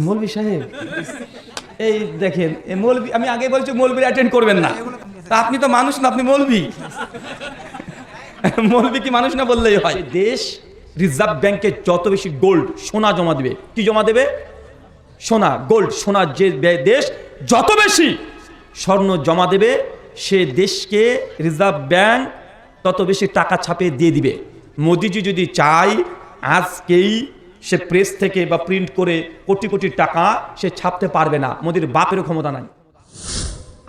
মৌলভী সাহেব এই দেখেন এই মৌলভী, আমি আগে বলছি মৌলভী অ্যাটেন্ড করবেন না, তা আপনি তো মানুষ না, আপনি মৌলভী। মৌলভী কি মানুষ না বললেই হয়। দেশ রিজার্ভ ব্যাংকে যত বেশি গোল্ড সোনা জমা দেবে, কি জমা দেবে? সোনা, গোল্ড, সোনা। যে দেশ যত বেশি স্বর্ণ জমা দেবে সে দেশকে রিজার্ভ ব্যাংক তত বেশি টাকা ছাপিয়ে দিয়ে দিবে। মোদিজি যদি চায় আজকেই সে প্রেস থেকে বা প্রিন্ট করে কোটি কোটি টাকা সে ছাপতে পারবে না, মোদির বাপেরও ক্ষমতা নাই।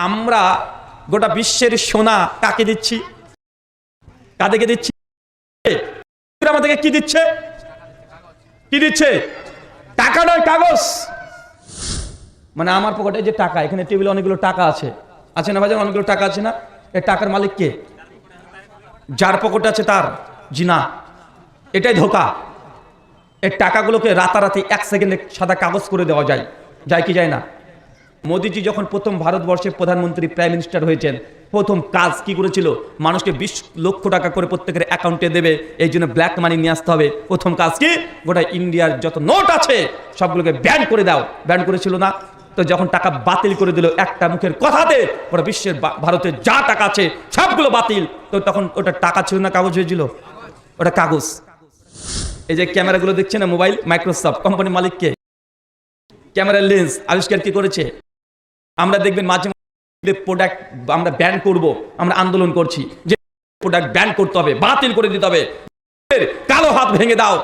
আমরা গোটা বিশ্বের সোনা কাকে দিচ্ছি? কাদেরকে দিচ্ছি? আমাদেরকে কি দিচ্ছে? কি দিচ্ছে? টাকা নয়, কাগজ। মানে আমার পকেটে যে টাকা, এখানে টেবিলে অনেকগুলো টাকা আছে, আছে না ভাইজান? অনেকগুলো টাকা আছে না? এই টাকার মালিক কে? যার পকেটে আছে তার? জি না, এটাই ধোঁকা। এই টাকাগুলোকে রাতারাতি 1 সেকেন্ডে সাদা কাগজ করে দেওয়া যায়, যায় কি যায় না? মোদিজি যখন প্রথম ভারতবর্ষের প্রধানমন্ত্রী প্রাইম মিনিস্টার হয়েছেন, প্রথম কাজ কি করেছিল? মানুষকে 20 লক্ষ টাকা করে প্রত্যেকের অ্যাকাউন্টে দেবে, এই জন্য ব্ল্যাক মানি নিয়ে আসতে হবে। প্রথম কাজ কি? গোটা ইন্ডিয়ার যত নোট আছে সবগুলোকে ব্যান করে দাও। ব্যান করেছিল না? তো যখন টাকা বাতিল করে দিল একটা মুখের কথাতে, ওরা বিশ্বের ভারতের যা টাকা আছে সবগুলো বাতিল। তো তখন ওটা টাকা ছিল না, কাগজ হয়েছিল? ওটা কাগজ। এই যে ক্যামেরাগুলো দেখছে না, মোবাইল, মাইক্রোসফট কোম্পানির মালিককে ক্যামেরার লেন্স আবিষ্কার কি করেছে? আমরা দেখবেন মাঝে মাঝে প্রোডাক্ট আমরা ব্যান করব, আমরা আন্দোলন করছি যে প্রোডাক্ট ব্যান করতে হবে, বাতিল করে দিতে হবে, কালো হাত ভেঙে দাও।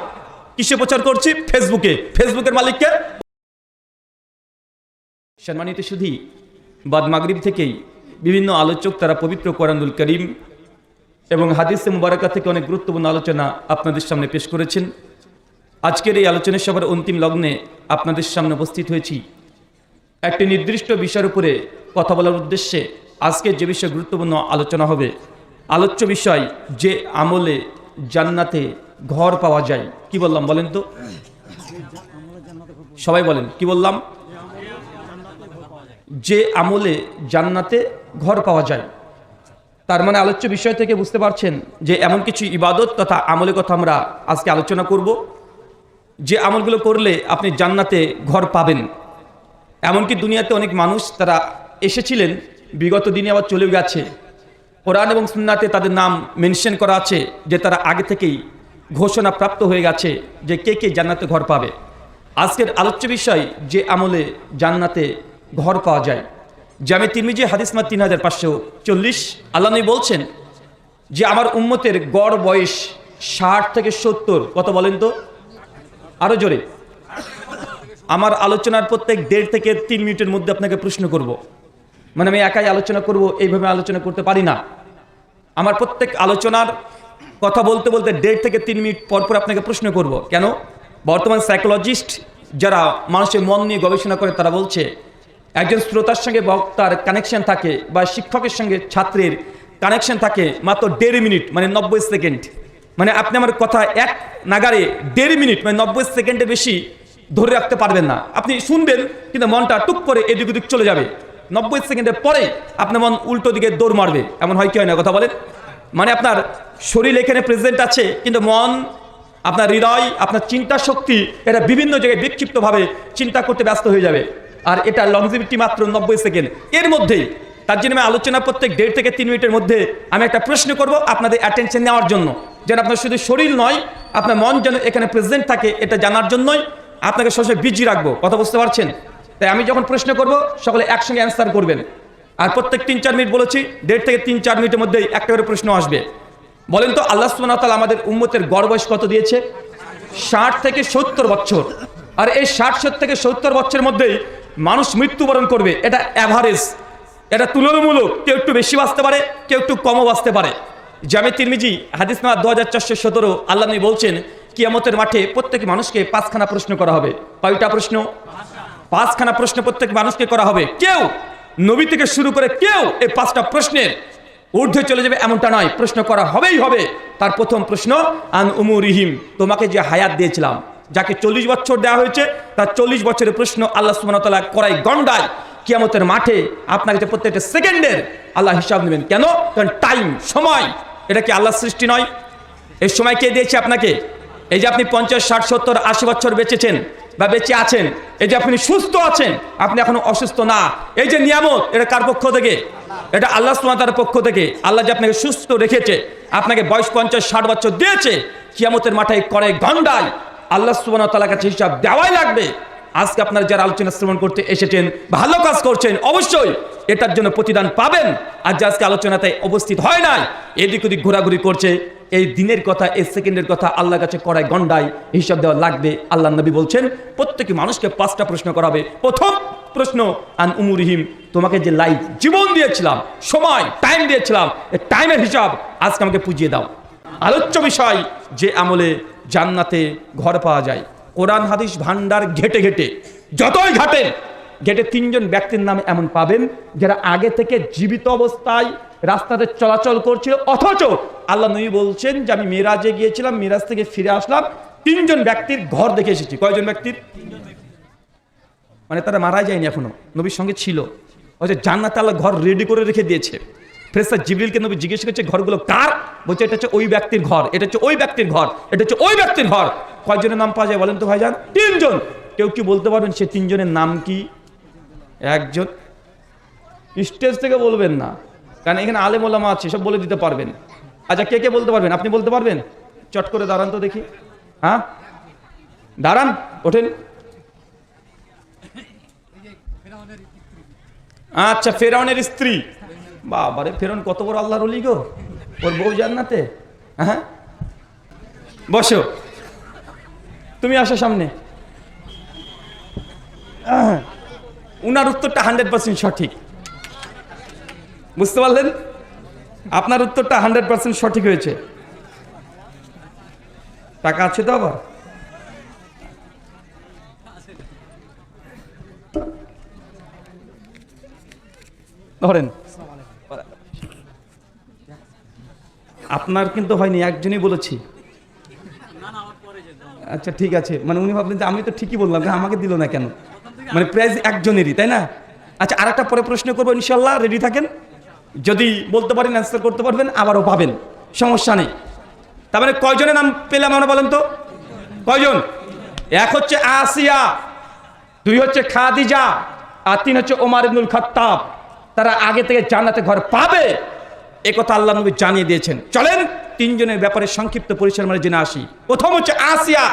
কিসে প্রচার করছি? ফেসবুকে। ফেসবুকের মালিককে। সম্মানিত সুধী, বাদ মাগরিব থেকেই বিভিন্ন আলোচক তারা পবিত্র কোরআনুল কারীম এবং হাদিসে মুবারাকা থেকে অনেক গুরুত্বপূর্ণ আলোচনা আপনাদের সামনে পেশ করেছেন। আজকের এই আলোচনা সভার অন্তিম লগ্নে আপনাদের সামনে উপস্থিত হয়েছি একটি নির্দিষ্ট বিষয়ের উপরে কথা বলার উদ্দেশ্যে। আজকে যে বিষয়ে গুরুত্বপূর্ণ আলোচনা হবে, আলোচ্য বিষয় যে আমলে জান্নাতে ঘর পাওয়া যায়। কি বললাম বলেন তো? সবাই বলেন, কি বললাম? যে আমলে জান্নাতে ঘর পাওয়া যায়। তার মানে আলোচ্য বিষয় থেকে বুঝতে পারছেন যে এমন কিছু ইবাদত তথা আমলের কথা আমরা আজকে আলোচনা করব, যে আমলগুলো করলে আপনি জান্নাতে ঘর পাবেন। এমনকি দুনিয়াতে অনেক মানুষ তারা এসেছিলেন, বিগত দিনে আবার চলে গেছে। কোরআন এবং সুন্নাতে তাদের নাম মেনশন করা আছে যে তারা আগে থেকেই ঘোষণা প্রাপ্ত হয়ে গেছে যে কে কে জান্নাতে ঘর পাবে। আজকের আলোচ্য বিষয় যে আমলে জান্নাতে ঘর পাওয়া যায়। জামে তিরমিজি হাদিস নাম্বার 3540। আল্লাহ নবী বলছেন যে আমার উম্মতের গড় বয়স 60 থেকে 70। কত বলেন তো? আরো জোরে। আমার আলোচনার প্রত্যেক 1.5 থেকে 3 মিনিটের মধ্যে আপনাকে প্রশ্ন করব। মানে আমি একাই আলোচনা করব এইভাবে আলোচনা করতে পারি না। আমার প্রত্যেক আলোচনার কথা বলতে বলতে 1.5 থেকে 3 মিনিট পর পর আপনাকে প্রশ্ন করব। কেন? বর্তমান সাইকোলজিস্ট যারা মানুষের মন নিয়ে গবেষণা করে তারা বলছে একজন শ্রোতার সঙ্গে বক্তার কানেকশন থাকে বা শিক্ষকের সঙ্গে ছাত্রের কানেকশন থাকে মাত্র 1.5 মিনিট, মানে 90 সেকেন্ড। মানে আপনি আমার কথা এক নাগারে 1.5 মিনিট মানে 90 সেকেন্ডের বেশি ধরে রাখতে পারবেন না। আপনি শুনবেন কিন্তু মনটা টুক করে এদিক ওদিক চলে যাবে। 90 সেকেন্ডের পরে আপনার মন উল্টো দিকে দৌড় মারবে। এমন হয় কি হয় না? কথা বলেন। মানে আপনার শরীর এখানে প্রেজেন্ট আছে কিন্তু মন, আপনার হৃদয়, আপনার চিন্তা শক্তি এটা বিভিন্ন জায়গায় বিক্ষিপ্তভাবে চিন্তা করতে ব্যস্ত হয়ে যাবে। আর এটা লংজিভিটি মাত্র 90 সেকেন্ড। এর মধ্যেই তার জন্য আমি আলোচনা প্রত্যেক 1.5 থেকে 3 মিনিটের মধ্যে আমি একটা প্রশ্ন করব আপনাদের অ্যাটেনশন নেওয়ার জন্য, যেন আপনার শুধু শরীর নয় আপনার মন যেন এখানে প্রেজেন্ট থাকে, এটা জানার জন্যই আপনাকে সবসময় বিজি রাখবো। কথা বুঝতে পারছেন? তাই আমি যখন প্রশ্ন করব সকলে একসঙ্গে অ্যান্সার করবেন। আর প্রত্যেক 3-4 মিনিট বলেছি, 1.5 থেকে 3-4 মিনিটের মধ্যেই একটা করে প্রশ্ন আসবে। বলেন তো আল্লাহ সুবহানাহু ওয়া তাআলা আমাদের উম্মতের গড় বয়স কত দিয়েছে? 60 থেকে 70 বছর। আর এই 60 থেকে 70 বছরের মধ্যেই মানুষ মৃত্যুবরণ করবে। এটা অ্যাভারেজ, এটা তুলনামূলক। কেউ একটু বেশি বাঁচতে পারে, কেউ একটু কমও বাঁচতে পারে। জামে তিরমিজি হাদিস নাম্বার 2417 আল্লাহ নবী বলছেন কিয়ামতের মাঠে প্রত্যেক মানুষকে 5খানা প্রশ্ন করা হবে। কয়টা প্রশ্ন? 5খানা প্রশ্ন প্রত্যেক মানুষকে করা হবে। কেউ নবী থেকে শুরু করে কেউ এই 5টা প্রশ্নের ঊর্ধ্বে চলে যাবে এমনটা নয়, প্রশ্ন করা হবেই হবে। তার প্রথম প্রশ্ন আন উমুরিহিম, তোমাকে যে হায়াত দিয়েছিলাম, যাকে 40 বছর দেওয়া হয়েছে তার 40 বছরের প্রশ্ন আল্লাহ সুবহানাহু ওয়া তাআলা করাই গন্ডায়। কিয়ামতের মাঠে আপনাকে যে প্রত্যেকটা সেকেন্ডের আল্লাহ হিসাব নেবেন। কেন? কারণ টাইম, সময় এটা কি আল্লাহর সৃষ্টি নয়? এই সময় কে দিয়েছে আপনাকে? এই যে আপনি 50, 60, 70, 80 বছর বেঁচেছেন, বা বেঁচে আছেন, এই যে আপনি সুস্থ আছেন, আপনি এখনো অসুস্থ না, এই যে নিয়ামত, এটা কার পক্ষ থেকে? এটা আল্লাহ সুবহানাহু ওয়া তাআলার পক্ষ থেকে। আল্লাহ যে আপনাকে সুস্থ রেখেছে, আপনাকে বয়স 50-60 বছর দিয়েছে, কিয়ামতের মাঠে করে গন্ডায় আল্লাহ সুবহানাহু ওয়া তাআলার কাছে হিসাব দেওয়াই লাগবে। আজকে আপনারা যারা আলোচনা শ্রবণ করতে এসেছেন, ভালো কাজ করছেন, অবশ্যই এটার জন্য প্রতিদান পাবেন। আর যে আজকে আলোচনাতে উপস্থিত হয় নাই, এদিক ওদিক ঘোরাঘুরি করছে, এই দিনের কথা, এই সেকেন্ডের কথা আল্লাহর কাছে করায় গন্ডায় হিসাব দেওয়া লাগবে। আল্লাহ নবী বলছেন প্রত্যেকটি মানুষকে 5টা প্রশ্ন করা হবে। প্রথম প্রশ্ন আন উমুরিহিম, তোমাকে যে লাইফ জীবন দিয়েছিলাম, সময় টাইম দিয়েছিলাম, এই টাইমের হিসাব আজকে আমাকে পুজিয়ে দাও। আলোচ্য বিষয় যে আমলে জান্নাতে ঘর পাওয়া যায়। কোরআন হাদিস ভান্ডার ঘেটে ঘেটে যতই ঘাটেন, ঘেটে 3জন ব্যক্তির নাম এমন পাবেন যারা আগে থেকে জীবিত অবস্থায় রাস্তাতে চলাচল করছিল, অথচ আল্লাহ নবী বলছেন যে আমি মেরাজে গিয়েছিলাম, মেরাজ থেকে ফিরে আসলাম, 3জন ব্যক্তির ঘর দেখে এসেছি। কয়জন ব্যক্তির? মানে তারা মারা যায়নি, এখনো নবীর সঙ্গে ছিল। যে জান্নাতে আল্লাহ ঘর রেডি করে রেখে দিয়েছে। ফেরেশতা জিবরিলকে নবী জিজ্ঞেস করছে ঘরগুলো কার? বলছে এটা হচ্ছে ওই ব্যক্তির ঘর, এটা হচ্ছে ওই ব্যক্তির ঘর, এটা হচ্ছে ওই ব্যক্তির ঘর। কয়জনের নাম পাওয়া যায় বলেন তো ভাইজান? 3জন। কেউ কি বলতে পারবেন সে 3জনের নাম কি? একজন স্টেজ থেকে বলবেন না, কারণ এখানে আলেম ওলামা আছে, সব বলে দিতে পারবেন। আচ্ছা, কে কে বলতে পারবেন? আপনি বলতে পারবেন? চট করে দাঁড়ান তো দেখি। হ্যাঁ, দাঁড়ান, ওঠেন। আচ্ছা, ফেরাউনের স্ত্রী। বাবারে, ফেরাউন কত বড় আল্লাহর ওলি গো, ওর বউ জান্নাতে। হ্যাঁ, বসো, তুমি আসো সামনে। উনার উত্তরটা 100% সঠিক। বুঝতে পারলেন? আপনার উত্তরটা 100% সঠিক হয়েছে। টাকা আছে তো আবার? ধরেন, আপনার কিন্তু হয়নি, একজনই বলেছি। আচ্ছা ঠিক আছে, মানে উনি ভাবলেন যে আমি তো ঠিকই বললাম, আমাকে দিল না কেন? মানে প্রাইজ একজনেরই, তাই না? আচ্ছা, আর একটা পরে প্রশ্ন করবো ইনশাল্লাহ, রেডি থাকেন। যদি বলতে পারেন, অ্যান্সার করতে পারবেন, আবারও পাবেন, সমস্যা নেই। তার মানে কয়জনের নাম পেলাম আমরা বলেন তো? কয়জন? 1 হচ্ছে আসিয়া, 2 হচ্ছে খাদিজা, আর 3 হচ্ছে ওমর ইবনুল খাত্তাব। তারা আগে থেকে জান্নাতে ঘর পাবে, একথা আল্লাহ নবী জানিয়ে দিয়েছেন। চলেন 3জনের ব্যাপারে সংক্ষিপ্ত পরিচয় আমরা জেনে আসি। প্রথম হচ্ছে আসিয়া।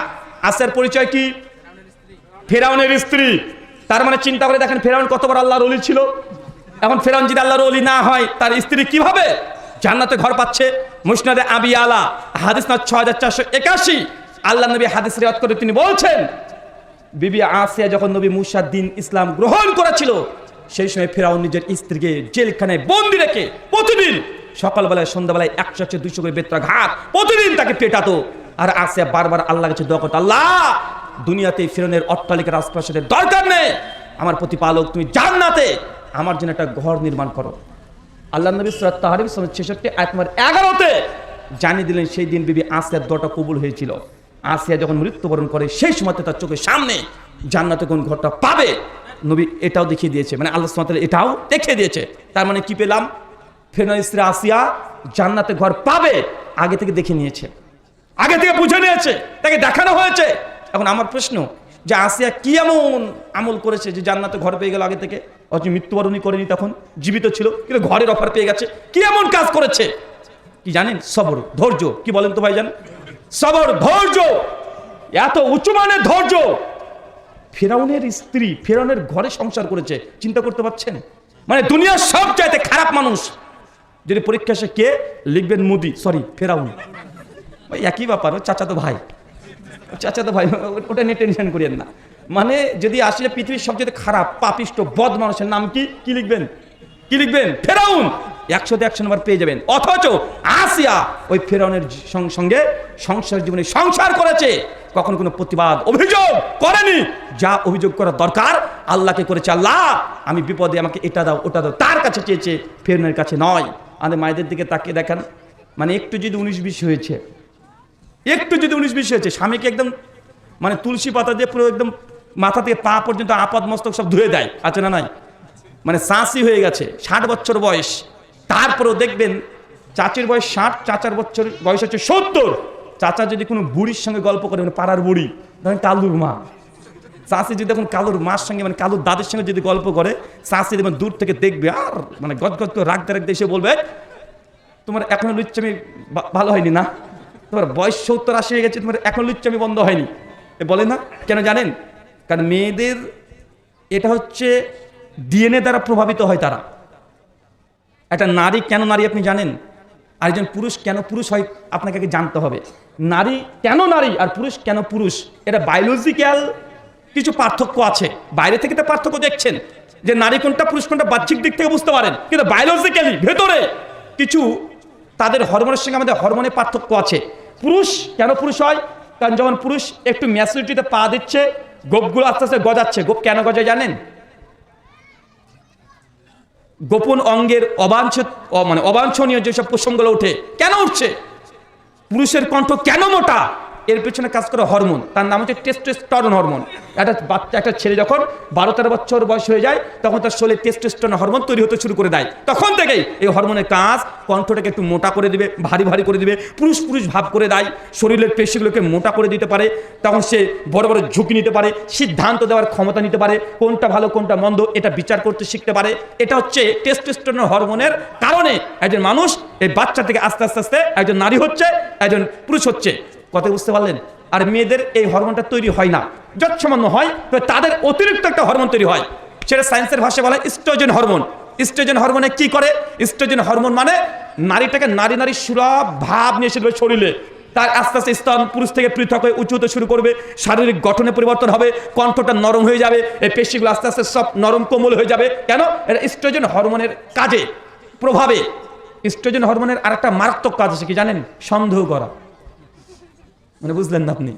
আসিয়ার পরিচয় কি? ফেরাউনের স্ত্রী। তার মানে চিন্তা করে দেখেন ফেরাউন কত বড় আল্লাহর ওলি ছিল। এখন ফেরাউন যদি আল্লাহর ওলি না হয়, তার স্ত্রী কিভাবে জান্নাতে ঘর পাচ্ছে? মুসনাদে আবি আলা হাদিস না 6481, আল্লাহ নবী হাদিস রিওয়ায়াত করে তিনি বলছেন, বিবি আসিয়া যখন নবী মুসা দিন ইসলাম গ্রহণ করেছিল, সেই সময় ফেরাউন নিজের স্ত্রীকে জেলখানায় বন্দি রেখে প্রতিদিন সকালবেলায় সন্ধ্যাবেলায় 100-200 করে বেত্রাঘাত প্রতিদিন তাকে পেটাতো। আর আসিয়া বারবার আল্লাহর কাছে দোয়া করতো, আল্লাহ দুনিয়াতে ফেরাউনের অট্টালিকা রাজপ্রাসাদের দরকার নেই, আমার প্রতিপালক তুমি জান্নাতে আমার জন্য একটা ঘর নির্মাণ করো। আল্লাহ নবী সূরা তাহরিম 66 আয়াত নম্বর 11-তে জানিয়ে দিলেন সেই দিন বিবি আসিয়ার দোয়াটা কবুল হয়েছিল। আসিয়া যখন মৃত্যুবরণ করে, সেই সময় তার চোখের সামনে জান্নাতে কোন ঘরটা পাবে নবী এটাও দেখিয়ে দিয়েছে, মানে আল্লাহ সুবহানাহু ওয়া তাআলা এটাও দেখিয়ে দিয়েছে। তার মানে কি পেলাম? ফেরাউনের স্ত্রী আসিয়া জান্নাতে ঘর পাবে, আগে থেকে দেখে নিয়েছে, আগে থেকে বুঝে নিয়েছে, তাকে দেখানো হয়েছে। এখন আমার প্রশ্ন যে আসিয়া কি এমন আমল করেছে যে জান্নাতে ঘর পেয়ে গেল আগে থেকে? অথচ মৃত্যুবরণই করেনি, তখন জীবিত ছিল, কিন্তু ঘরের অফার পেয়ে গেছে। কি এমন কাজ করেছে? কি জানেন? সবর, ধৈর্য। কি বলেন তো ভাইজান? সবর, ধৈর্য, এত উঁচু মানের ধৈর্য। ফেরাউনের স্ত্রী ফেরাউনের ঘরে সংসার করেছে, চিন্তা করতে পারছেন? মানে দুনিয়ার সব চাইতে খারাপ মানুষ যদি পরীক্ষা সে কে লিখবেন? মোদি, সরি ফেরাউন, একই ব্যাপার, চাচাতো ভাই, চাচাতো ভাই, ওটা নিয়ে টেনশন করিয়েন না। মানে যদি আসলে পৃথিবীর সবচেয়ে খারাপ পাপিষ্ট বদ মানুষের নাম কি? কি লিখবেন? কি লিখবেন? ফেরাউন। 100তে 100 নম্বর পেয়ে যাবেন। অথচ আসিয়া ওই ফেরাউনের সঙ্গে সংসার জীবনে সংসার করেছে, কখনো কোনো প্রতিবাদ অভিযোগ করেনি। যা অভিযোগ করার দরকার আল্লাহকে করেছে। আল্লাহ আমি বিপদে, আমাকে এটা দাও ওটা দাও, তার কাছে চেয়েছে, ফেরাউনের কাছে নয়। আমাদের মায়েদের দিকে তাকিয়ে দেখেন, মানে একটু যদি 19-20 হয়েছে, একটু যদি 19-20 হয়েছে, স্বামীকে একদম মানে তুলসী পাতা দিয়ে পুরো একদম মাথা থেকে পা পর্যন্ত আপাদ মস্তক সব ধুয়ে দেয়, আছে না নাই? মানে চাষি হয়ে গেছে, 60 বছর বয়স, তারপরেও দেখবেন চাচির বয়স 60, চাচার বয়স হচ্ছে 70। চাচা যদি কোনো বুড়ির সঙ্গে গল্প করে, মানে পাড়ার বুড়ি, ধরেন কালুর মা, চাষি যদি এখন কালোর মার সঙ্গে মানে কালোর দাদের সঙ্গে যদি গল্প করে, চাষি যেমন দূর থেকে দেখবে আর মানে গদগদ করে রাখতে রাখতে এসে বলবে, তোমার এখনো লুচ্চামি ভালো হয়নি না, তোমার বয়স 70-80 হয়ে গেছে, তোমার এখনো লুচ্চামি বন্ধ হয়নি, বলে না কেন জানেন? কারণ মেয়েদের এটা হচ্ছে ডিএনএ দ্বারা প্রভাবিত হয়। তারা একটা নারী কেন নারী আপনি জানেন? আর একজন পুরুষ কেন পুরুষ হয় আপনাকে আগে জানতে হবে। নারী কেন নারী আর পুরুষ কেন পুরুষ, এটা বায়োলজিক্যাল কিছু পার্থক্য আছে। বাইরে থেকে তো পার্থক্য দেখছেন যে নারী কোনটা পুরুষ কোনটা বাহ্যিক দিক থেকে বুঝতে পারেন, কিন্তু বায়োলজিক্যালি ভেতরে কিছু তাদের হরমোনের সঙ্গে আমাদের হরমোনের পার্থক্য আছে। পুরুষ কেন পুরুষ হয়? কারণ যখন পুরুষ একটু ম্যাচুরিটিতে পা দিচ্ছে, গোপগুলো আস্তে আস্তে গজাচ্ছে। গোপ কেন গজায় জানেন? গোপন অঙ্গের অবাঞ্ছনীয় যেসব প্রসঙ্গগুলো ওঠে, কেন উঠছে? পুরুষের কণ্ঠ কেন মোটা? এর পেছনে কাজ করে হরমোন, তার নাম হচ্ছে টেস্টোস্টেরন হরমোন। একটা ছেলে যখন 12-13 বছর বয়স হয়ে যায়, তখন তার শরীরে টেস্টোস্টেরন হরমোন তৈরি হতে শুরু করে দেয়। তখন থেকেই এই হরমোনের কাজ কণ্ঠটাকে একটু মোটা করে দিবে, ভারী ভারী করে দিবে, পুরুষ পুরুষ ভাব করে দেয়, শরীরের পেশিগুলোকে মোটা করে দিতে পারে। তখন সে বড় বড় ঝুঁকি নিতে পারে, সিদ্ধান্ত দেওয়ার ক্ষমতা নিতে পারে, কোনটা ভালো কোনটা মন্দ এটা বিচার করতে শিখতে পারে। এটা হচ্ছে টেস্টোস্টেরন হরমোনের কারণে একজন মানুষ এই বাচ্চা থেকে আস্তে আস্তে আস্তে একজন নারী হচ্ছে, একজন পুরুষ হচ্ছে। কথা বুঝতে পারলেন? আর মেয়েদের এই হরমোনটা তৈরি হয় না, যৎসামান্য হয়, তো তাদের অতিরিক্ত একটা হরমোন তৈরি হয়, সেটা সায়েন্সের ভাষায় বলা হয় ইস্ট্রোজেন হরমোন। ইস্ট্রোজেন হরমোনে কি করে? ইস্ট্রোজেন হরমোন মানে নারীটাকে নারী নারী সুলভ ভাব নিয়ে এসে দেবে শরীরে। তার আস্তে আস্তে স্তন পুরুষ থেকে পৃথক হয়ে উঁচু হতে শুরু করবে, শারীরিক গঠনে পরিবর্তন হবে, কণ্ঠটা নরম হয়ে যাবে, এই পেশিগুলো আস্তে আস্তে সব নরম কোমল হয়ে যাবে। কেন? এটা ইস্ট্রোজেন হরমোনের কাজে প্রভাবে। ইস্ট্রোজেন হরমোনের আরেকটা মারাত্মক কাজ আছে কি জানেন? সন্দেহ করা। মানে বুঝলেন না আপনি?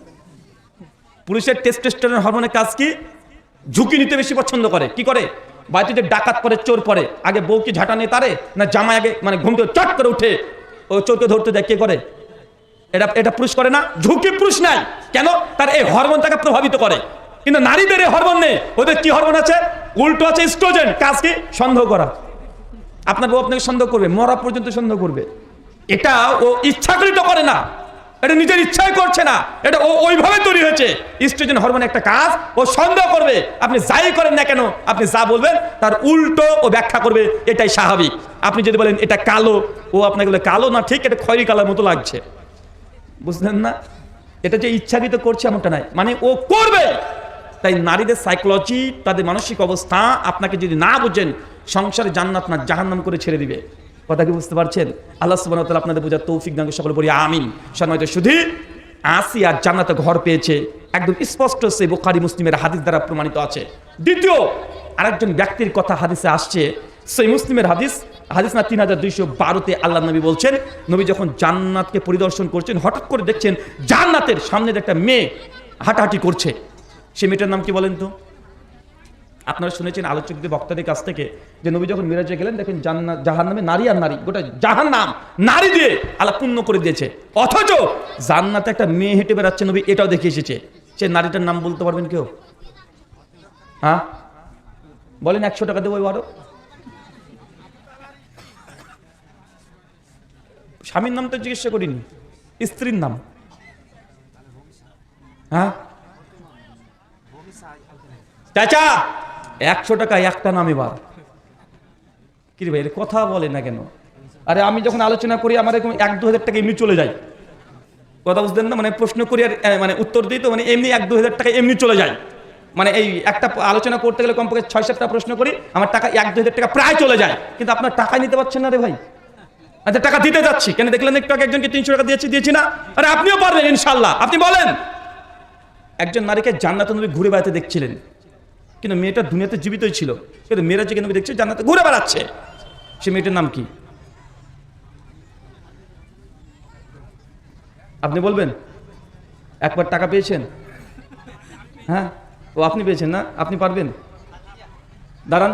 পুরুষের টেস্টোস্টেরন হরমোনের কাজ কি? ঝুঁকি নিতে বেশি পছন্দ করে। কি করে? বাড়িতে যে ডাকাত পরে, চোর পরে, আগে বউ কি ঝাঁটা নিয়ে তারে না জামাই আগে মানে ঘুম থেকে চট করে উঠে ও চোরকে ধরতে যায়, কে করে? এটা পুরুষ করে না। ঝুঁকি পুরুষ নাই, কেন? তার এই হরমোন তাকে প্রভাবিত করে। কিন্তু নারীদের এই হরমোন নেই। ওদের কি হরমোন আছে? উল্টো আছে ইস্ট্রোজেন। কাজ কি? সন্দেহ করা। আপনার বউ আপনাকে সন্দেহ করবে, মরা পর্যন্ত সন্দেহ করবে। এটা ও ইচ্ছাকৃত করে না, এটা নিজের ইচ্ছাই করছে না, এটা ও ওইভাবে তৈরি হয়েছে। ইস্ট্রোজেন হরমোনের একটা কাজ, ও সন্দেহ করবে। আপনি যাই করেন না কেন, আপনি যা বলবেন তার উল্টো ও ব্যাখ্যা করবে, এটাই স্বাভাবিক। আপনি যদি বলেন এটা কালো, ও আপনাকে বলে কালো না, ঠিক এটা খয়েরি কালার মতো লাগছে। বুঝলেন না? এটা যে ইচ্ছাকৃত করছে এমনটা নাই, মানে ও করবে। তাই নারীদের সাইকোলজি, তাদের মানসিক অবস্থা আপনাকে যদি না বুঝেন, সংসারে জান্নাত না জাহান্নাম করে ছেড়ে দিবে। কথা কি বুঝতে পারছেন? আল্লাহ সুবহানাহু ওয়া তাআলা আপনাদের বোঝার তৌফিক দান, সকলে বলি আমিন। সম্মানিত শুধু আসিয়া জান্নাতে ঘর পেয়েছে, একদম স্পষ্ট সেই বুখারী মুসলিমের হাদিস দ্বারা প্রমাণিত আছে। দ্বিতীয় আরেকজন ব্যক্তির কথা হাদিসে আসছে, সেই মুসলিমের হাদিস না 3212-তে আল্লাহ নবী বলছেন, নবী যখন জান্নাতকে পরিদর্শন করছেন, হঠাৎ করে দেখছেন জান্নাতের সামনে একটা মেয়ে হাঁটাহাঁটি করছে। সে মেয়েটার নাম কি বলেন তো? আপনারা শুনেছেন আলোচকদের বক্তাদের কাছ থেকে যে নবী যখন মিরাজে গেলেন, দেখেন জান্নাত জাহান্নামে নারী আর নারী, গোটা জাহান্নাম নারী দিয়ে আল্লাহ পূর্ণ করে দিয়েছে। অথচ জান্নাতে একটা মেয়ে হেঁটে বেড়াচ্ছে, নবী এটাও দেখে এসেছে। সে নারীটার নাম বলতে পারবেন কেউ? হ্যাঁ বলেন, 100 টাকা দেবো। আরো স্বামীর নাম তো জিজ্ঞাসা করিনি, স্ত্রীর নাম। হ্যাঁ চাচা 100 টাকা একটা নাম। এবার কি রে ভাই, কথা বলে না কেন? আরে আমি যখন আলোচনা করি আমার এরকম 1-2 হাজার টাকা এমনি চলে যায়। কথা বুঝলেন না? মানে প্রশ্ন করি আর মানে উত্তর দিই, তো মানে এমনি 1-2 হাজার টাকা এমনি চলে যায়। মানে এই একটা আলোচনা করতে গেলে কমপক্ষে 6-7টা প্রশ্ন করি, আমার টাকা 1-2 হাজার টাকা প্রায় চলে যায়। কিন্তু আপনার টাকা নিতে পারছেন না রে ভাই। আচ্ছা টাকা দিতে যাচ্ছি, কেন দেখলেন একটু আগে একজনকে 300 টাকা দিয়েছি না? আরে আপনিও পারবেন ইনশাল্লাহ। আপনি বলেন, একজন নারীকে জান্নাতে নবী ঘুরে বেড়াতে দেখছিলেন, কিন্তু মেয়েটা দুনিয়াতে জীবিতই ছিল, কিন্তু মেয়েরা যে নবী দেখছে জান্নাতে ঘুরে বেড়াচ্ছে। সে মেয়েটার নাম কি? আপনি বলবেন? একবার টাকা পেয়েছেন? হ্যাঁ ও আপনি পেয়েছেন না? আপনি পারবেন? দাঁড়ান,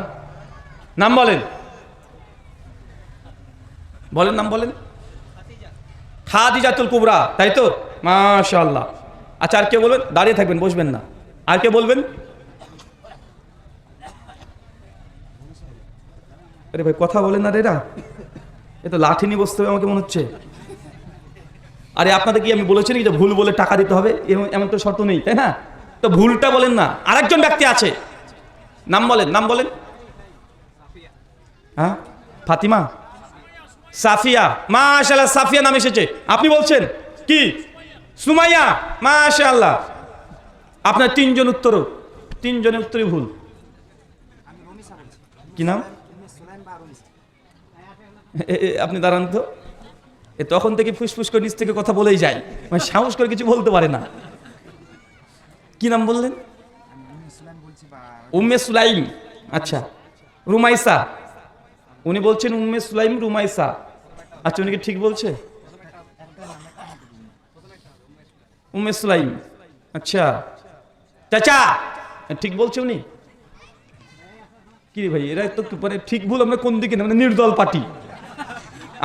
নাম বলেন, বলেন নাম বলেন। খাদিজাতুল কুবরা, তাই তো? মাশাআল্লাহ। আচ্ছা আর কে বলবেন? দাঁড়িয়ে থাকবেন, বসবেন না। আর কে বলবেন? আরে ভাই কথা বলেন না রে, এ তো লাঠি নিয়ে বসতে হবে আমাকে মনে হচ্ছে। আরে আপনাদের কি আমি বলেছি যে ভুল বলে টাকা দিতে হবে? এমন তো শর্ত নেই, তাই না? তো ভুলটা বলেন না। আরেকজন ব্যক্তি আছে, নাম বলেন, নাম বলেন। হ্যাঁ, ফাতিমা, সাফিয়া, মাশাআল্লাহ, সাফিয়া নাম এসেছে। আপনি বলছেন কি? সুমাইয়া, মাশাআল্লাহ। আপনার তিনজন উত্তরও, তিনজনের উত্তরই ভুল। কি নাম? আপনি দাঁড়ান তো। তখন থেকে ফুসফুস করে নিচ থেকে কথা বলেই যায়, মানে সাহস করে কিছু বলতে পারে না। কি নাম বললেন? উম্মে সুলাইম। আচ্ছা, রুমাইসা। উনি বলছেন উম্মে সুলাইম রুমাইসা। আচ্ছা, উনি কি ঠিক বলছে? উম্মে সুলাইম। আচ্ছা চাচা, ঠিক বলছে উনি? কি রে ভাই, এরা তো মানে ঠিক ভুল আমরা কোন দিকে না, মানে নির্দল পার্টি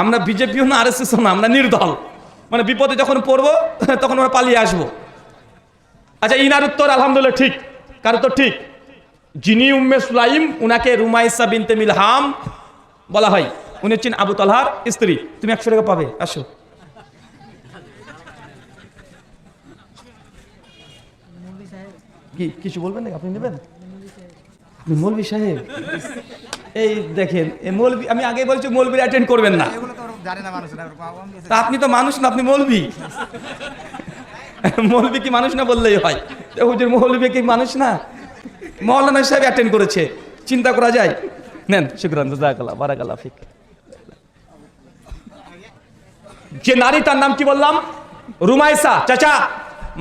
আমরা, বিজেপিও না আরএসএসও না, আমরা নির্দল। মানে বিপদে যখন পড়বো তখন আমরা পালিয়ে আসবো। আচ্ছা, ইনার উত্তর আলহামদুলিল্লাহ ঠিক। কার উত্তর ঠিক? যিনি উম্মে সুলাইম, উনাকে রুমাইসা বিনতে মিলহাম বলা হয়। উনি হচ্ছেন আবু তালহার স্ত্রী। তুমি 100 টাকা পাবে, আসো। কি কিছু বলবেন নাকি? আপনি নেবেন? মৌলভী সাহেব, এই দেখেন মৌলভী, আমি আগে বলছি মৌলভী অ্যাটেন্ড করবেন না। তা আপনি তো মানুষ না, আপনি মৌলভী। মৌলভী কি মানুষ না বললেই হয়? হুজুর মৌলভী কি মানুষ না? মৌলানা সাহেব অ্যাটেন্ড করেছে, চিন্তা করা যায়। নেন, শুকরান, জাযাকাল্লাহ, বারাকাল্লাহ ফিক। যে নারী, তার নাম কি বললাম? রুমাইসা। চাচা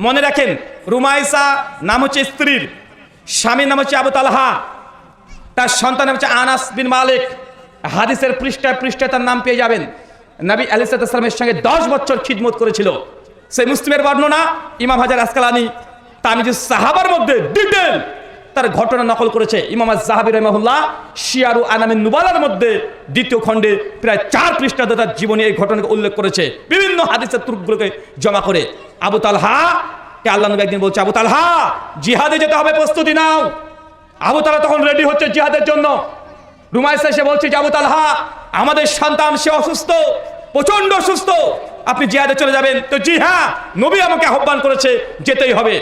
মনে রাখেন, রুমাইসা নাম হচ্ছে স্ত্রীর, স্বামীর নাম হচ্ছে আবু তালহা, তার সন্তান নাম হচ্ছে আনাস বিন মালিক। হাদিসের পৃষ্ঠায় পৃষ্ঠায় তার নাম পেয়ে যাবেন। নবী আলাইহিস সালামের সঙ্গে 10 বছর খিদমত করেছিল। সেই মুসলিমের বর্ণনা ইমাম হাজার আসকালানি তামিজুস সাহাবার মধ্যে ডিটেইল তার ঘটনা নকল করেছে। ইমাম আয-যাহাবী রাহিমাহুল্লাহ শিয়ারু আনামিন নুবালার মধ্যে 2য় খণ্ডে প্রায় 4 পৃষ্ঠাতে তার জীবনী এই ঘটনাকে উল্লেখ করেছে, বিভিন্ন হাদিসের তুরুকগুলোকে জমা করে। আবু তালহা কে আল্লাহ নবী একদিন বলছে, আবু তালহা জিহাদে যেতে হবে, প্রস্তুতি নাও। আবু তালহা তখন রেডি হচ্ছে জিহাদের জন্য। রুমাইসা এসে বলছে যে, আবু তালহা আমাদের সন্তান, সে অসুস্থ, প্রচন্ড অসুস্থ, আপনি জিহাদে চলে যাবেন? তো জি হ্যাঁ, নবী আমাকে আহ্বান করেছে, যেতেই হবে।